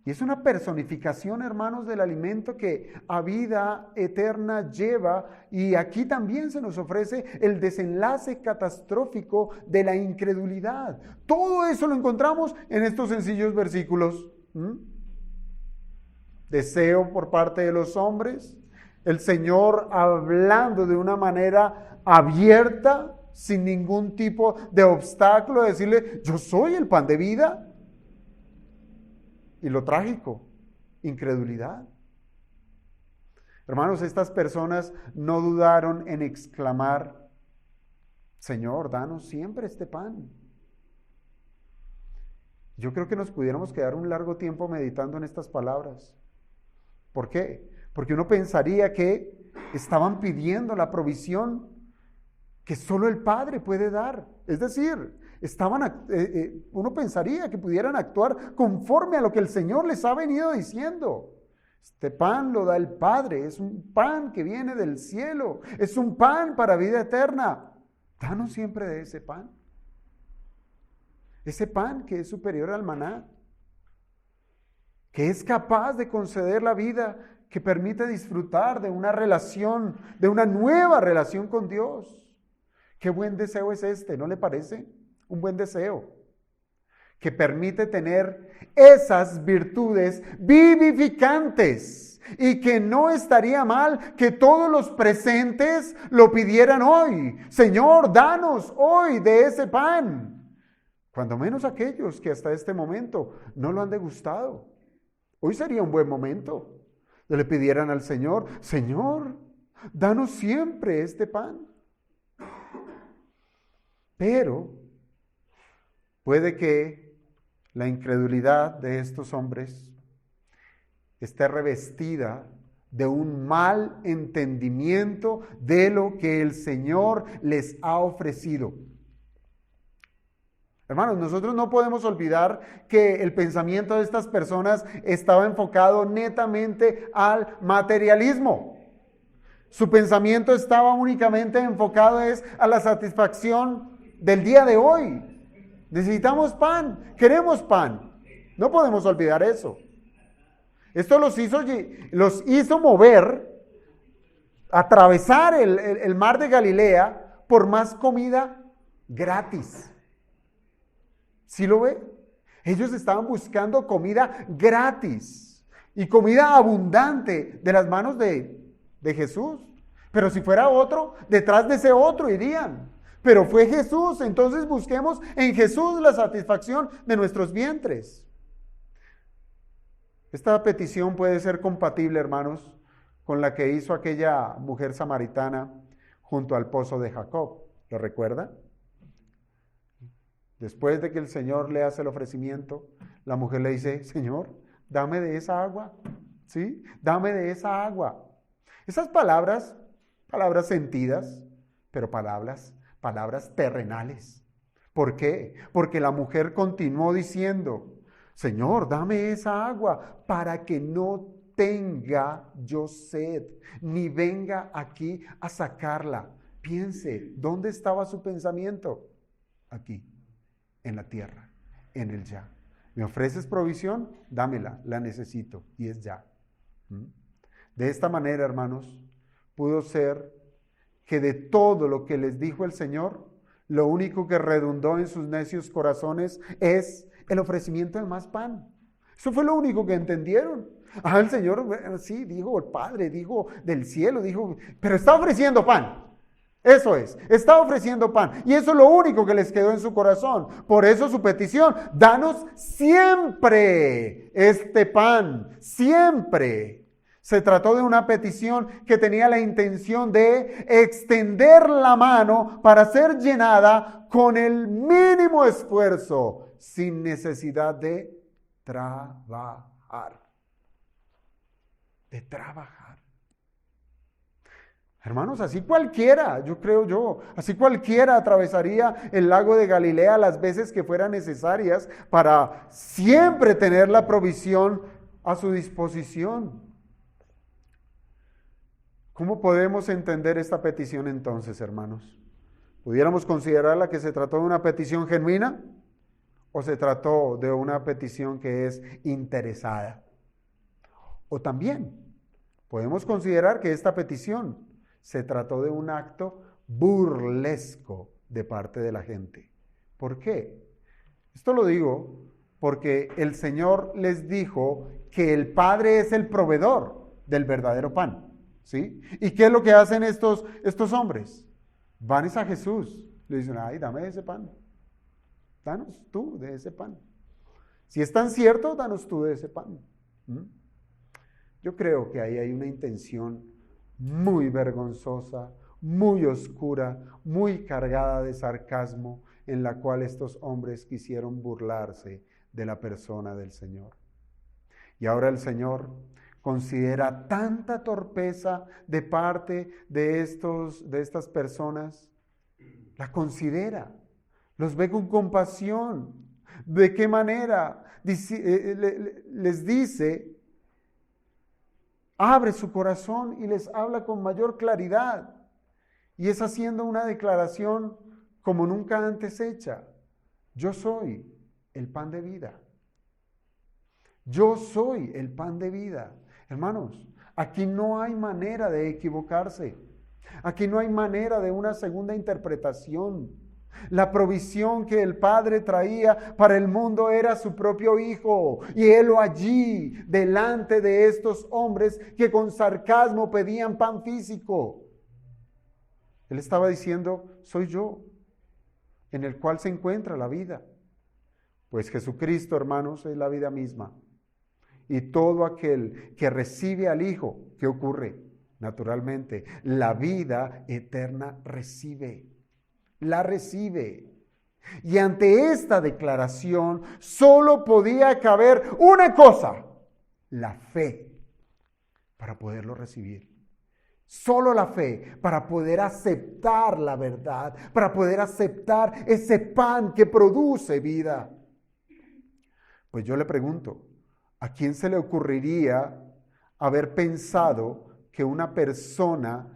Y es una personificación, hermanos, del alimento que a vida eterna lleva. Y aquí también se nos ofrece el desenlace catastrófico de la incredulidad. Todo eso lo encontramos en estos sencillos versículos. Deseo por parte de los hombres. El Señor hablando de una manera abierta, sin ningún tipo de obstáculo, decirle, yo soy el pan de vida. Y lo trágico, incredulidad. Hermanos, estas personas no dudaron en exclamar, Señor, danos siempre este pan. Yo creo que nos pudiéramos quedar un largo tiempo meditando en estas palabras. ¿Por qué? Porque uno pensaría que estaban pidiendo la provisión que solo el Padre puede dar. Es decir, uno pensaría que pudieran actuar conforme a lo que el Señor les ha venido diciendo. Este pan lo da el Padre, es un pan que viene del cielo, es un pan para vida eterna. Danos siempre de ese pan. Ese pan que es superior al maná, que es capaz de conceder la vida, que permite disfrutar de una relación, de una nueva relación con Dios. Qué buen deseo es este, ¿no le parece? Un buen deseo que permite tener esas virtudes vivificantes y que no estaría mal que todos los presentes lo pidieran hoy. Señor, danos hoy de ese pan. Cuando menos aquellos que hasta este momento no lo han degustado. Hoy sería un buen momento que le pidieran al Señor, Señor, danos siempre este pan. Pero puede que la incredulidad de estos hombres esté revestida de un mal entendimiento de lo que el Señor les ha ofrecido. Hermanos, nosotros no podemos olvidar que el pensamiento de estas personas estaba enfocado netamente al materialismo. Su pensamiento estaba únicamente enfocado a la satisfacción del día de hoy. Necesitamos pan, queremos pan. No podemos olvidar eso. Esto los hizo mover, atravesar el mar de Galilea por más comida gratis. ¿Sí lo ve? Ellos estaban buscando comida gratis y comida abundante de las manos de Jesús. Pero si fuera otro, detrás de ese otro irían. Pero fue Jesús, entonces busquemos en Jesús la satisfacción de nuestros vientres. Esta petición puede ser compatible, hermanos, con la que hizo aquella mujer samaritana junto al pozo de Jacob. ¿Lo recuerda? Después de que el Señor le hace el ofrecimiento, la mujer le dice, Señor, dame de esa agua, ¿sí? Dame de esa agua. Esas palabras sentidas, pero palabras terrenales. ¿Por qué? Porque la mujer continuó diciendo, Señor, dame esa agua para que no tenga yo sed, ni venga aquí a sacarla. Piense, ¿dónde estaba su pensamiento? Aquí, en la tierra, en el ya. ¿Me ofreces provisión? Dámela, la necesito, y es ya. De esta manera, hermanos, pudo ser que de todo lo que les dijo el Señor, lo único que redundó en sus necios corazones es el ofrecimiento de más pan. Eso fue lo único que entendieron. El Señor, sí, dijo el Padre, dijo del cielo, dijo, pero está ofreciendo pan. Eso es, está ofreciendo pan. Y eso es lo único que les quedó en su corazón. Por eso su petición, danos siempre este pan, siempre. Se trató de una petición que tenía la intención de extender la mano para ser llenada con el mínimo esfuerzo, sin necesidad de trabajar. De trabajar. Hermanos, así cualquiera, así cualquiera atravesaría el lago de Galilea las veces que fueran necesarias para siempre tener la provisión a su disposición. ¿Cómo podemos entender esta petición entonces, hermanos? ¿Pudiéramos considerarla que se trató de una petición genuina o se trató de una petición que es interesada? O también podemos considerar que esta petición se trató de un acto burlesco de parte de la gente. ¿Por qué? Esto lo digo porque el Señor les dijo que el Padre es el proveedor del verdadero pan, ¿sí? ¿Y qué es lo que hacen estos hombres? Van a Jesús, le dicen, ay, dame de ese pan. Danos tú de ese pan. Si es tan cierto, danos tú de ese pan. Yo creo que ahí hay una intención muy vergonzosa, muy oscura, muy cargada de sarcasmo, en la cual estos hombres quisieron burlarse de la persona del Señor. Y ahora el Señor considera tanta torpeza de parte de estas personas, la considera, los ve con compasión. ¿De qué manera? Les dice, abre su corazón y les habla con mayor claridad. Y es haciendo una declaración como nunca antes hecha. Yo soy el pan de vida. Yo soy el pan de vida. Hermanos, aquí no hay manera de equivocarse. Aquí no hay manera de una segunda interpretación. La provisión que el Padre traía para el mundo era su propio Hijo, y Él allí, delante de estos hombres que con sarcasmo pedían pan físico. Él estaba diciendo, soy yo, en el cual se encuentra la vida. Pues Jesucristo, hermanos, es la vida misma. Y todo aquel que recibe al Hijo, ¿qué ocurre? Naturalmente, la vida eterna recibe. La recibe. Y ante esta declaración solo podía caber una cosa: la fe para poderlo recibir. Solo la fe para poder aceptar la verdad, para poder aceptar ese pan que produce vida. Pues yo le pregunto, ¿a quién se le ocurriría haber pensado que una persona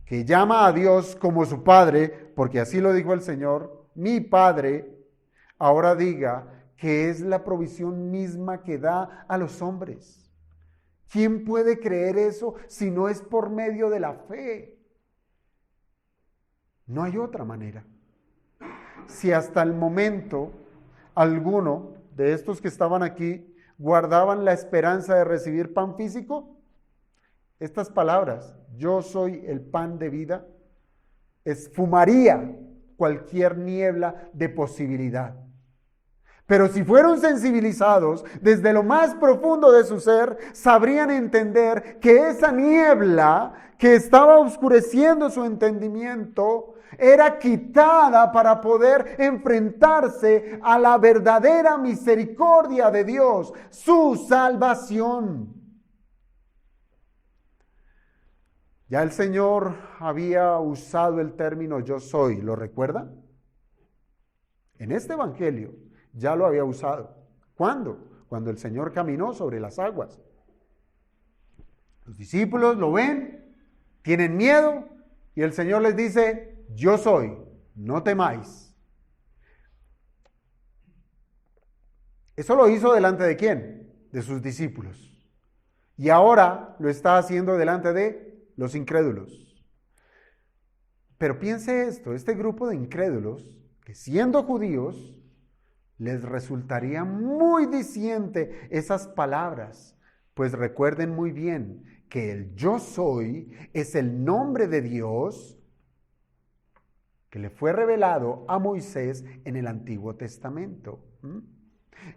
que llama a Dios como su Padre, porque así lo dijo el Señor, mi Padre, ahora diga que es la provisión misma que da a los hombres? ¿Quién puede creer eso si no es por medio de la fe? No hay otra manera. Si hasta el momento alguno de estos que estaban aquí guardaban la esperanza de recibir pan físico, estas palabras, yo soy el pan de vida, esfumaría cualquier niebla de posibilidad. Pero si fueron sensibilizados desde lo más profundo de su ser, sabrían entender que esa niebla que estaba oscureciendo su entendimiento era quitada para poder enfrentarse a la verdadera misericordia de Dios, su salvación. Ya el Señor había usado el término yo soy, ¿lo recuerda? En este evangelio ya lo había usado. ¿Cuándo? Cuando el Señor caminó sobre las aguas. Los discípulos lo ven, tienen miedo y el Señor les dice, yo soy, no temáis. Eso lo hizo delante de ¿quién? De sus discípulos. Y ahora lo está haciendo delante de los incrédulos. Pero piense esto, este grupo de incrédulos, que siendo judíos, les resultaría muy diciente esas palabras, pues recuerden muy bien que el yo soy es el nombre de Dios que le fue revelado a Moisés en el Antiguo Testamento.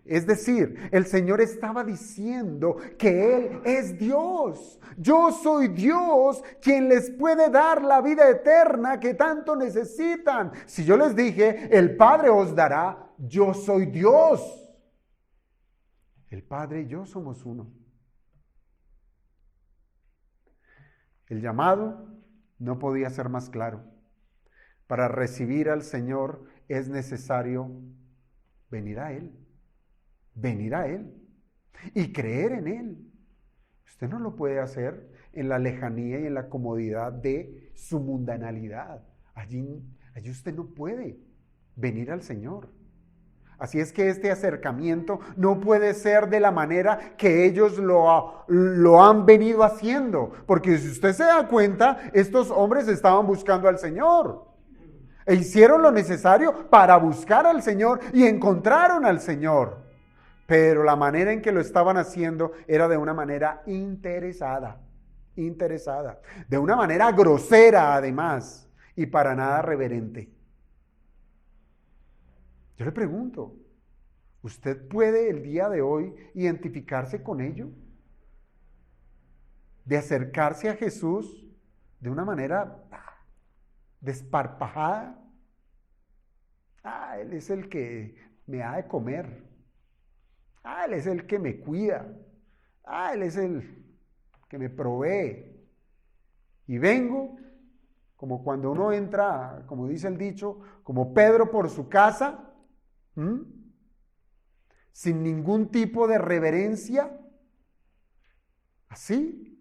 Es decir, el Señor estaba diciendo que Él es Dios. Yo soy Dios quien les puede dar la vida eterna que tanto necesitan. Si yo les dije, el Padre os dará, yo soy Dios. El Padre y yo somos uno. El llamado no podía ser más claro. Para recibir al Señor es necesario venir a Él. Venir a Él y creer en Él. Usted no lo puede hacer en la lejanía y en la comodidad de su mundanalidad. Allí usted no puede venir al Señor. Así es que este acercamiento no puede ser de la manera que ellos lo han venido haciendo. Porque si usted se da cuenta, estos hombres estaban buscando al Señor. E hicieron lo necesario para buscar al Señor y encontraron al Señor. Pero la manera en que lo estaban haciendo era de una manera interesada, de una manera grosera además, y para nada reverente. Yo le pregunto, ¿usted puede el día de hoy identificarse con ello? De acercarse a Jesús de una manera desparpajada. Él es el que me da de comer. Él es el que me cuida. Él es el que me provee. Y vengo, como cuando uno entra, como dice el dicho, como Pedro por su casa, sin ningún tipo de reverencia. Así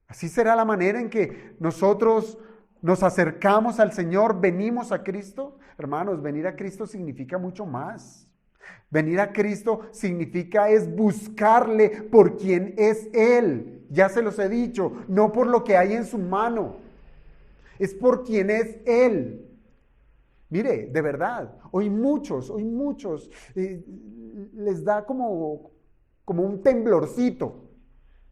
será la manera en que nosotros nos acercamos al Señor, venimos a Cristo. Hermanos, venir a Cristo significa mucho más. Venir a Cristo significa es buscarle por quien es Él. Ya se los he dicho, no por lo que hay en su mano. Es por quien es Él. Mire, de verdad, hoy muchos les da como un temblorcito.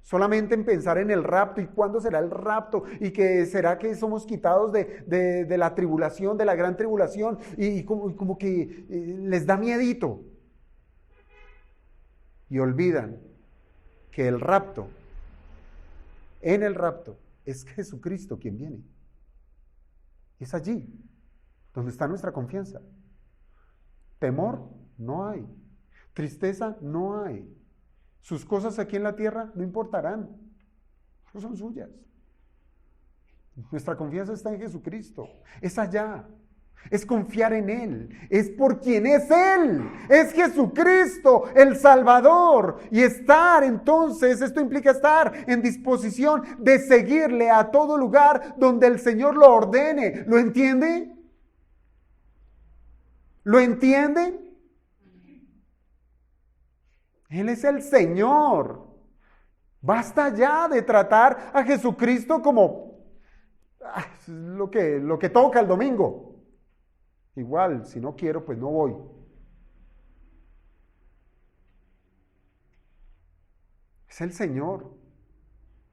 Solamente en pensar en el rapto y cuándo será el rapto y que será que somos quitados de la tribulación, de la gran tribulación y como que les da miedito. Y olvidan que en el rapto, es Jesucristo quien viene. Es allí donde está nuestra confianza. Temor no hay. Tristeza no hay. Sus cosas aquí en la tierra no importarán. No son suyas. Nuestra confianza está en Jesucristo. Es allá. Es confiar en Él. Es por quien es Él. Es Jesucristo, el Salvador. Y entonces, esto implica estar en disposición de seguirle a todo lugar donde el Señor lo ordene. ¿Lo entiende? ¿Lo entiende? Él es el Señor. Basta ya de tratar a Jesucristo como lo que toca el domingo. Igual, si no quiero, pues no voy. Es el Señor.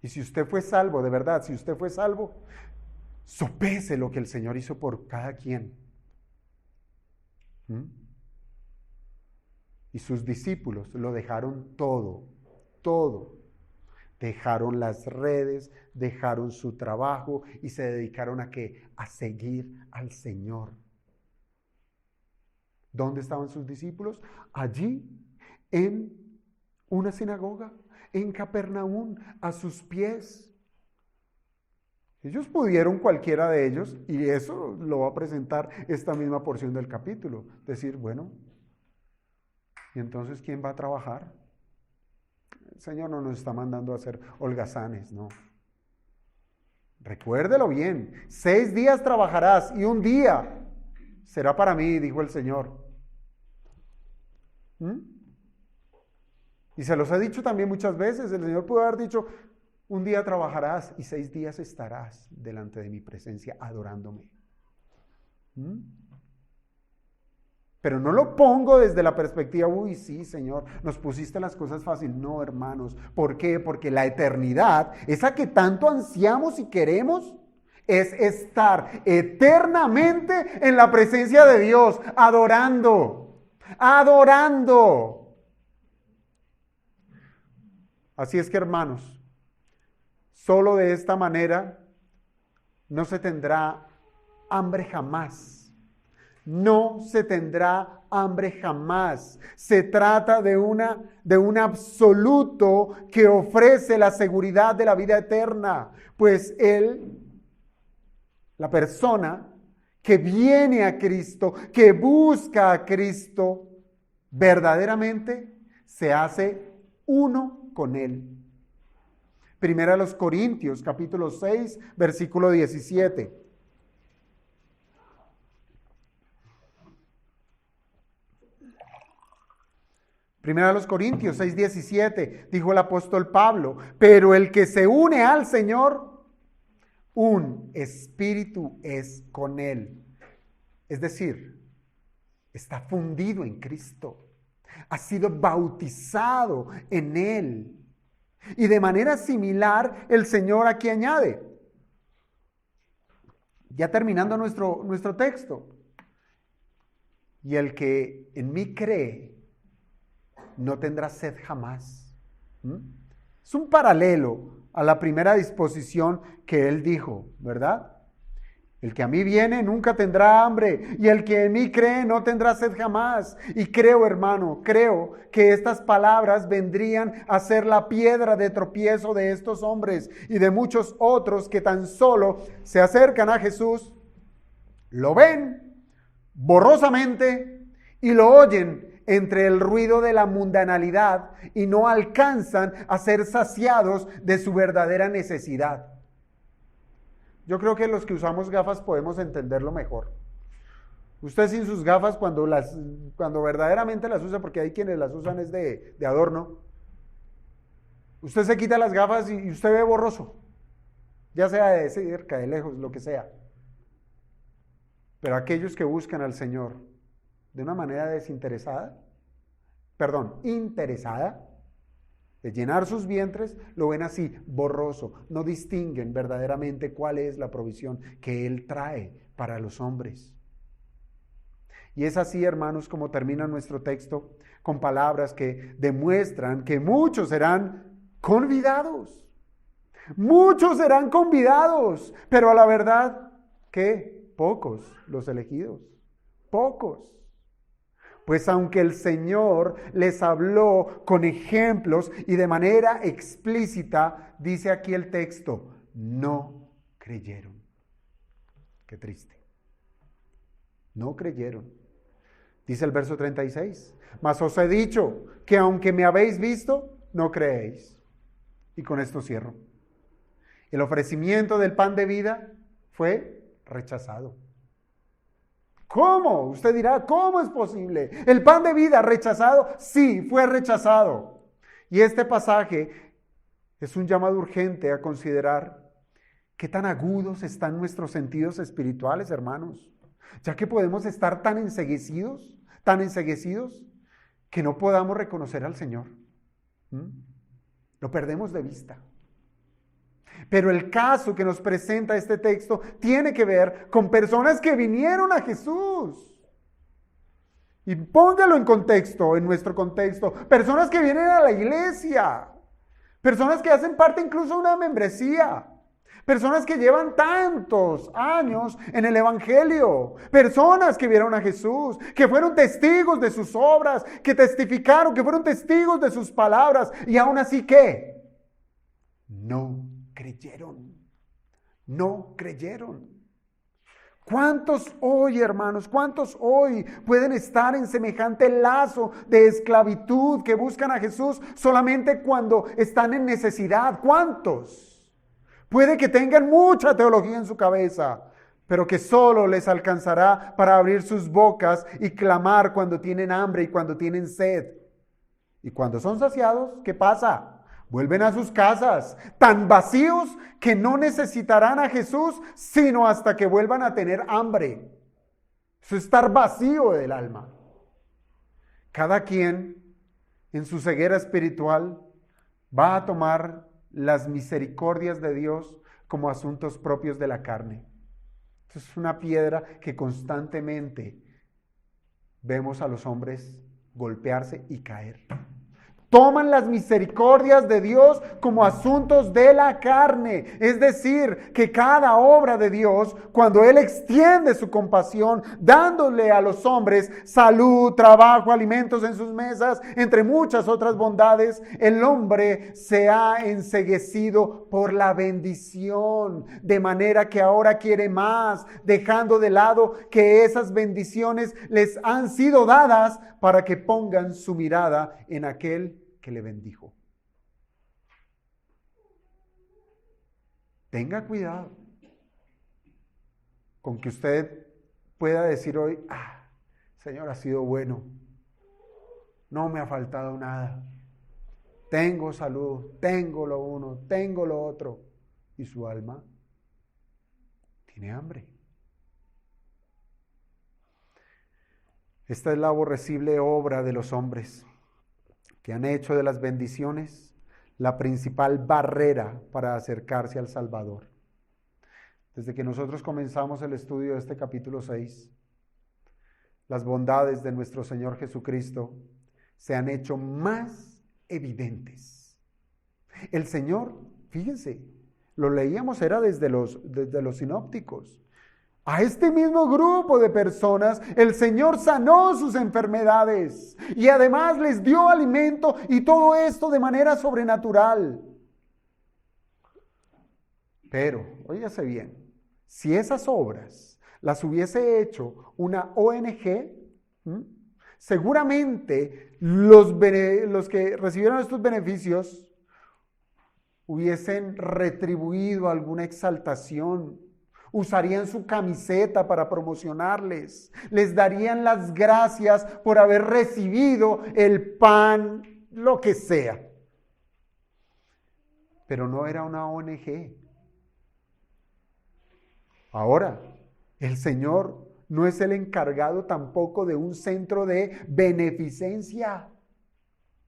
Y si usted fue salvo, de verdad, si usted fue salvo, sopese lo que el Señor hizo por cada quien. Y sus discípulos lo dejaron todo, todo. Dejaron las redes, dejaron su trabajo y se dedicaron ¿a qué? A seguir al Señor. ¿Dónde estaban sus discípulos? Allí, en una sinagoga, en Capernaum, a sus pies. Ellos pudieron, cualquiera de ellos, y eso lo va a presentar esta misma porción del capítulo, decir, bueno, ¿y entonces quién va a trabajar? El Señor no nos está mandando a hacer holgazanes, no. Recuérdelo bien, 6 días trabajarás y un día será para mí, dijo el Señor. Y se los he dicho también muchas veces, el Señor pudo haber dicho, un día trabajarás y 6 días estarás delante de mi presencia adorándome. Pero no lo pongo desde la perspectiva, uy, sí, Señor, nos pusiste las cosas fácil. No, hermanos. ¿Por qué? Porque la eternidad, esa que tanto ansiamos y queremos, es estar eternamente en la presencia de Dios, adorando, adorando. Así es que, hermanos, solo de esta manera no se tendrá hambre jamás. No se tendrá hambre jamás. Se trata de un absoluto que ofrece la seguridad de la vida eterna. Pues Él, la persona que viene a Cristo, que busca a Cristo, verdaderamente se hace uno con Él. Primera a los Corintios, capítulo 6, versículo 17. Primera a los Corintios 6:17, dijo el apóstol Pablo, pero el que se une al Señor, un espíritu es con Él. Es decir, está fundido en Cristo, ha sido bautizado en Él. Y de manera similar, el Señor aquí añade, ya terminando nuestro texto, y el que en mí cree, no tendrá sed jamás. Es un paralelo a la primera disposición que él dijo, ¿verdad? El que a mí viene nunca tendrá hambre, y el que en mí cree no tendrá sed jamás. Y creo, hermano, creo que estas palabras vendrían a ser la piedra de tropiezo de estos hombres y de muchos otros que tan solo se acercan a Jesús, lo ven borrosamente y lo oyen entre el ruido de la mundanalidad y no alcanzan a ser saciados de su verdadera necesidad. Yo creo que los que usamos gafas podemos entenderlo mejor. Usted sin sus gafas, cuando verdaderamente las usa, porque hay quienes las usan es de adorno, usted se quita las gafas y usted ve borroso, ya sea de cerca, de lejos, lo que sea. Pero aquellos que buscan al Señor de una manera interesada, de llenar sus vientres, lo ven así, borroso. No distinguen verdaderamente cuál es la provisión que Él trae para los hombres. Y es así, hermanos, como termina nuestro texto, con palabras que demuestran que muchos serán convidados. Muchos serán convidados, pero a la verdad, ¿qué? Pocos los elegidos. Pocos. Pues aunque el Señor les habló con ejemplos y de manera explícita, dice aquí el texto, no creyeron. Qué triste. No creyeron. Dice el verso 36, mas os he dicho que aunque me habéis visto, no creéis. Y con esto cierro. El ofrecimiento del pan de vida fue rechazado. ¿Cómo? Usted dirá, ¿cómo es posible? ¿El pan de vida rechazado? Sí, fue rechazado. Y este pasaje es un llamado urgente a considerar qué tan agudos están nuestros sentidos espirituales, hermanos. Ya que podemos estar tan enceguecidos, que no podamos reconocer al Señor. Lo perdemos de vista. Pero el caso que nos presenta este texto tiene que ver con personas que vinieron a Jesús. Y póngalo en contexto, en nuestro contexto. Personas que vienen a la iglesia. Personas que hacen parte incluso de una membresía. Personas que llevan tantos años en el Evangelio. Personas que vieron a Jesús, que fueron testigos de sus obras, que testificaron, que fueron testigos de sus palabras. Y aún así, ¿qué? No creyeron. No creyeron. ¿Cuántos hoy, hermanos, cuántos hoy pueden estar en semejante lazo de esclavitud que buscan a Jesús solamente cuando están en necesidad? ¿Cuántos? Puede que tengan mucha teología en su cabeza, pero que solo les alcanzará para abrir sus bocas y clamar cuando tienen hambre y cuando tienen sed. Y cuando son saciados, ¿qué pasa? Vuelven a sus casas, tan vacíos que no necesitarán a Jesús, sino hasta que vuelvan a tener hambre. Eso es estar vacío del alma. Cada quien, en su ceguera espiritual, va a tomar las misericordias de Dios como asuntos propios de la carne. Eso es una piedra que constantemente vemos a los hombres golpearse y caer. Toman las misericordias de Dios como asuntos de la carne. Es decir, que cada obra de Dios, cuando Él extiende su compasión, dándole a los hombres salud, trabajo, alimentos en sus mesas, entre muchas otras bondades, el hombre se ha enceguecido por la bendición, de manera que ahora quiere más, dejando de lado que esas bendiciones les han sido dadas para que pongan su mirada en aquel que le bendijo. Tenga cuidado con que usted pueda decir hoy, Señor ha sido bueno, no me ha faltado nada, tengo salud, tengo lo uno, tengo lo otro, y su alma tiene hambre. Esta es la aborrecible obra de los hombres, que han hecho de las bendiciones la principal barrera para acercarse al Salvador. Desde que nosotros comenzamos el estudio de este capítulo 6, las bondades de nuestro Señor Jesucristo se han hecho más evidentes. El Señor, fíjense, lo leíamos, era desde los sinópticos. A este mismo grupo de personas, el Señor sanó sus enfermedades y además les dio alimento, y todo esto de manera sobrenatural. Pero, óigase bien, si esas obras las hubiese hecho una ONG, seguramente los que recibieron estos beneficios hubiesen retribuido alguna exaltación. Usarían su camiseta para promocionarles. Les darían las gracias por haber recibido el pan, lo que sea. Pero no era una ONG. Ahora, el Señor no es el encargado tampoco de un centro de beneficencia.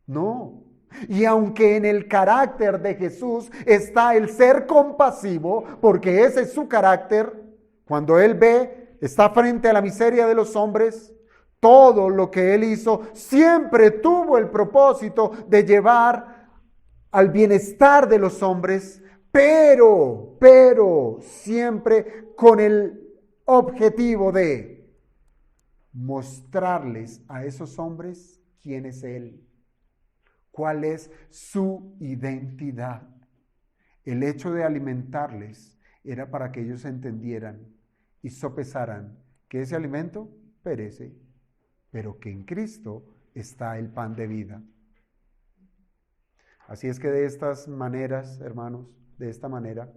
No. Y aunque en el carácter de Jesús está el ser compasivo, porque ese es su carácter, cuando Él está frente a la miseria de los hombres, todo lo que Él hizo siempre tuvo el propósito de llevar al bienestar de los hombres, pero siempre con el objetivo de mostrarles a esos hombres quién es Él. ¿Cuál es su identidad? El hecho de alimentarles era para que ellos entendieran y sopesaran que ese alimento perece, pero que en Cristo está el pan de vida. Así es que de estas maneras, hermanos, de esta manera,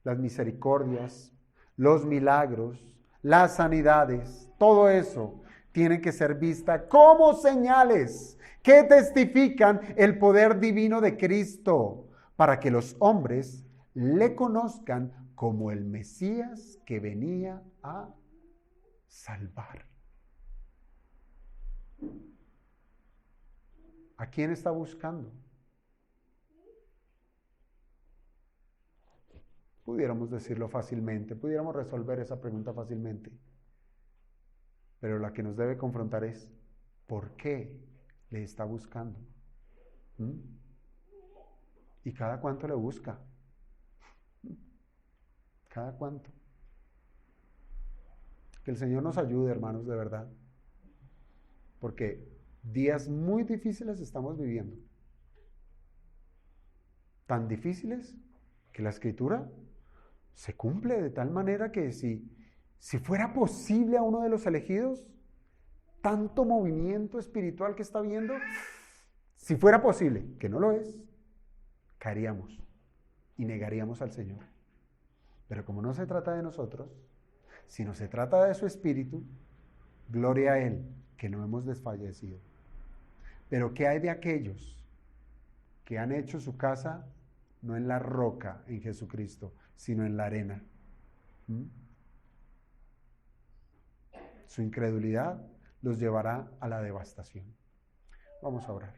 las misericordias, los milagros, las sanidades, todo eso tiene que ser vista como señales que testifican el poder divino de Cristo, para que los hombres le conozcan como el Mesías que venía a salvar. ¿A quién está buscando? Pudiéramos decirlo fácilmente, pudiéramos resolver esa pregunta fácilmente, pero la que nos debe confrontar es: por qué le está buscando. ¿Mm? ¿Y cada cuánto le busca? ¿Cada cuánto? Que el Señor nos ayude, hermanos, de verdad. Porque días muy difíciles estamos viviendo. Tan difíciles que la Escritura se cumple de tal manera que si fuera posible a uno de los elegidos, tanto movimiento espiritual que está viendo, si fuera posible, que no lo es, caeríamos y negaríamos al Señor. Pero como no se trata de nosotros, sino se trata de su Espíritu, gloria a Él, que no hemos desfallecido. Pero ¿qué hay de aquellos que han hecho su casa no en la roca, en Jesucristo, sino en la arena? ¿Mm? Su incredulidad los llevará a la devastación. Vamos a orar.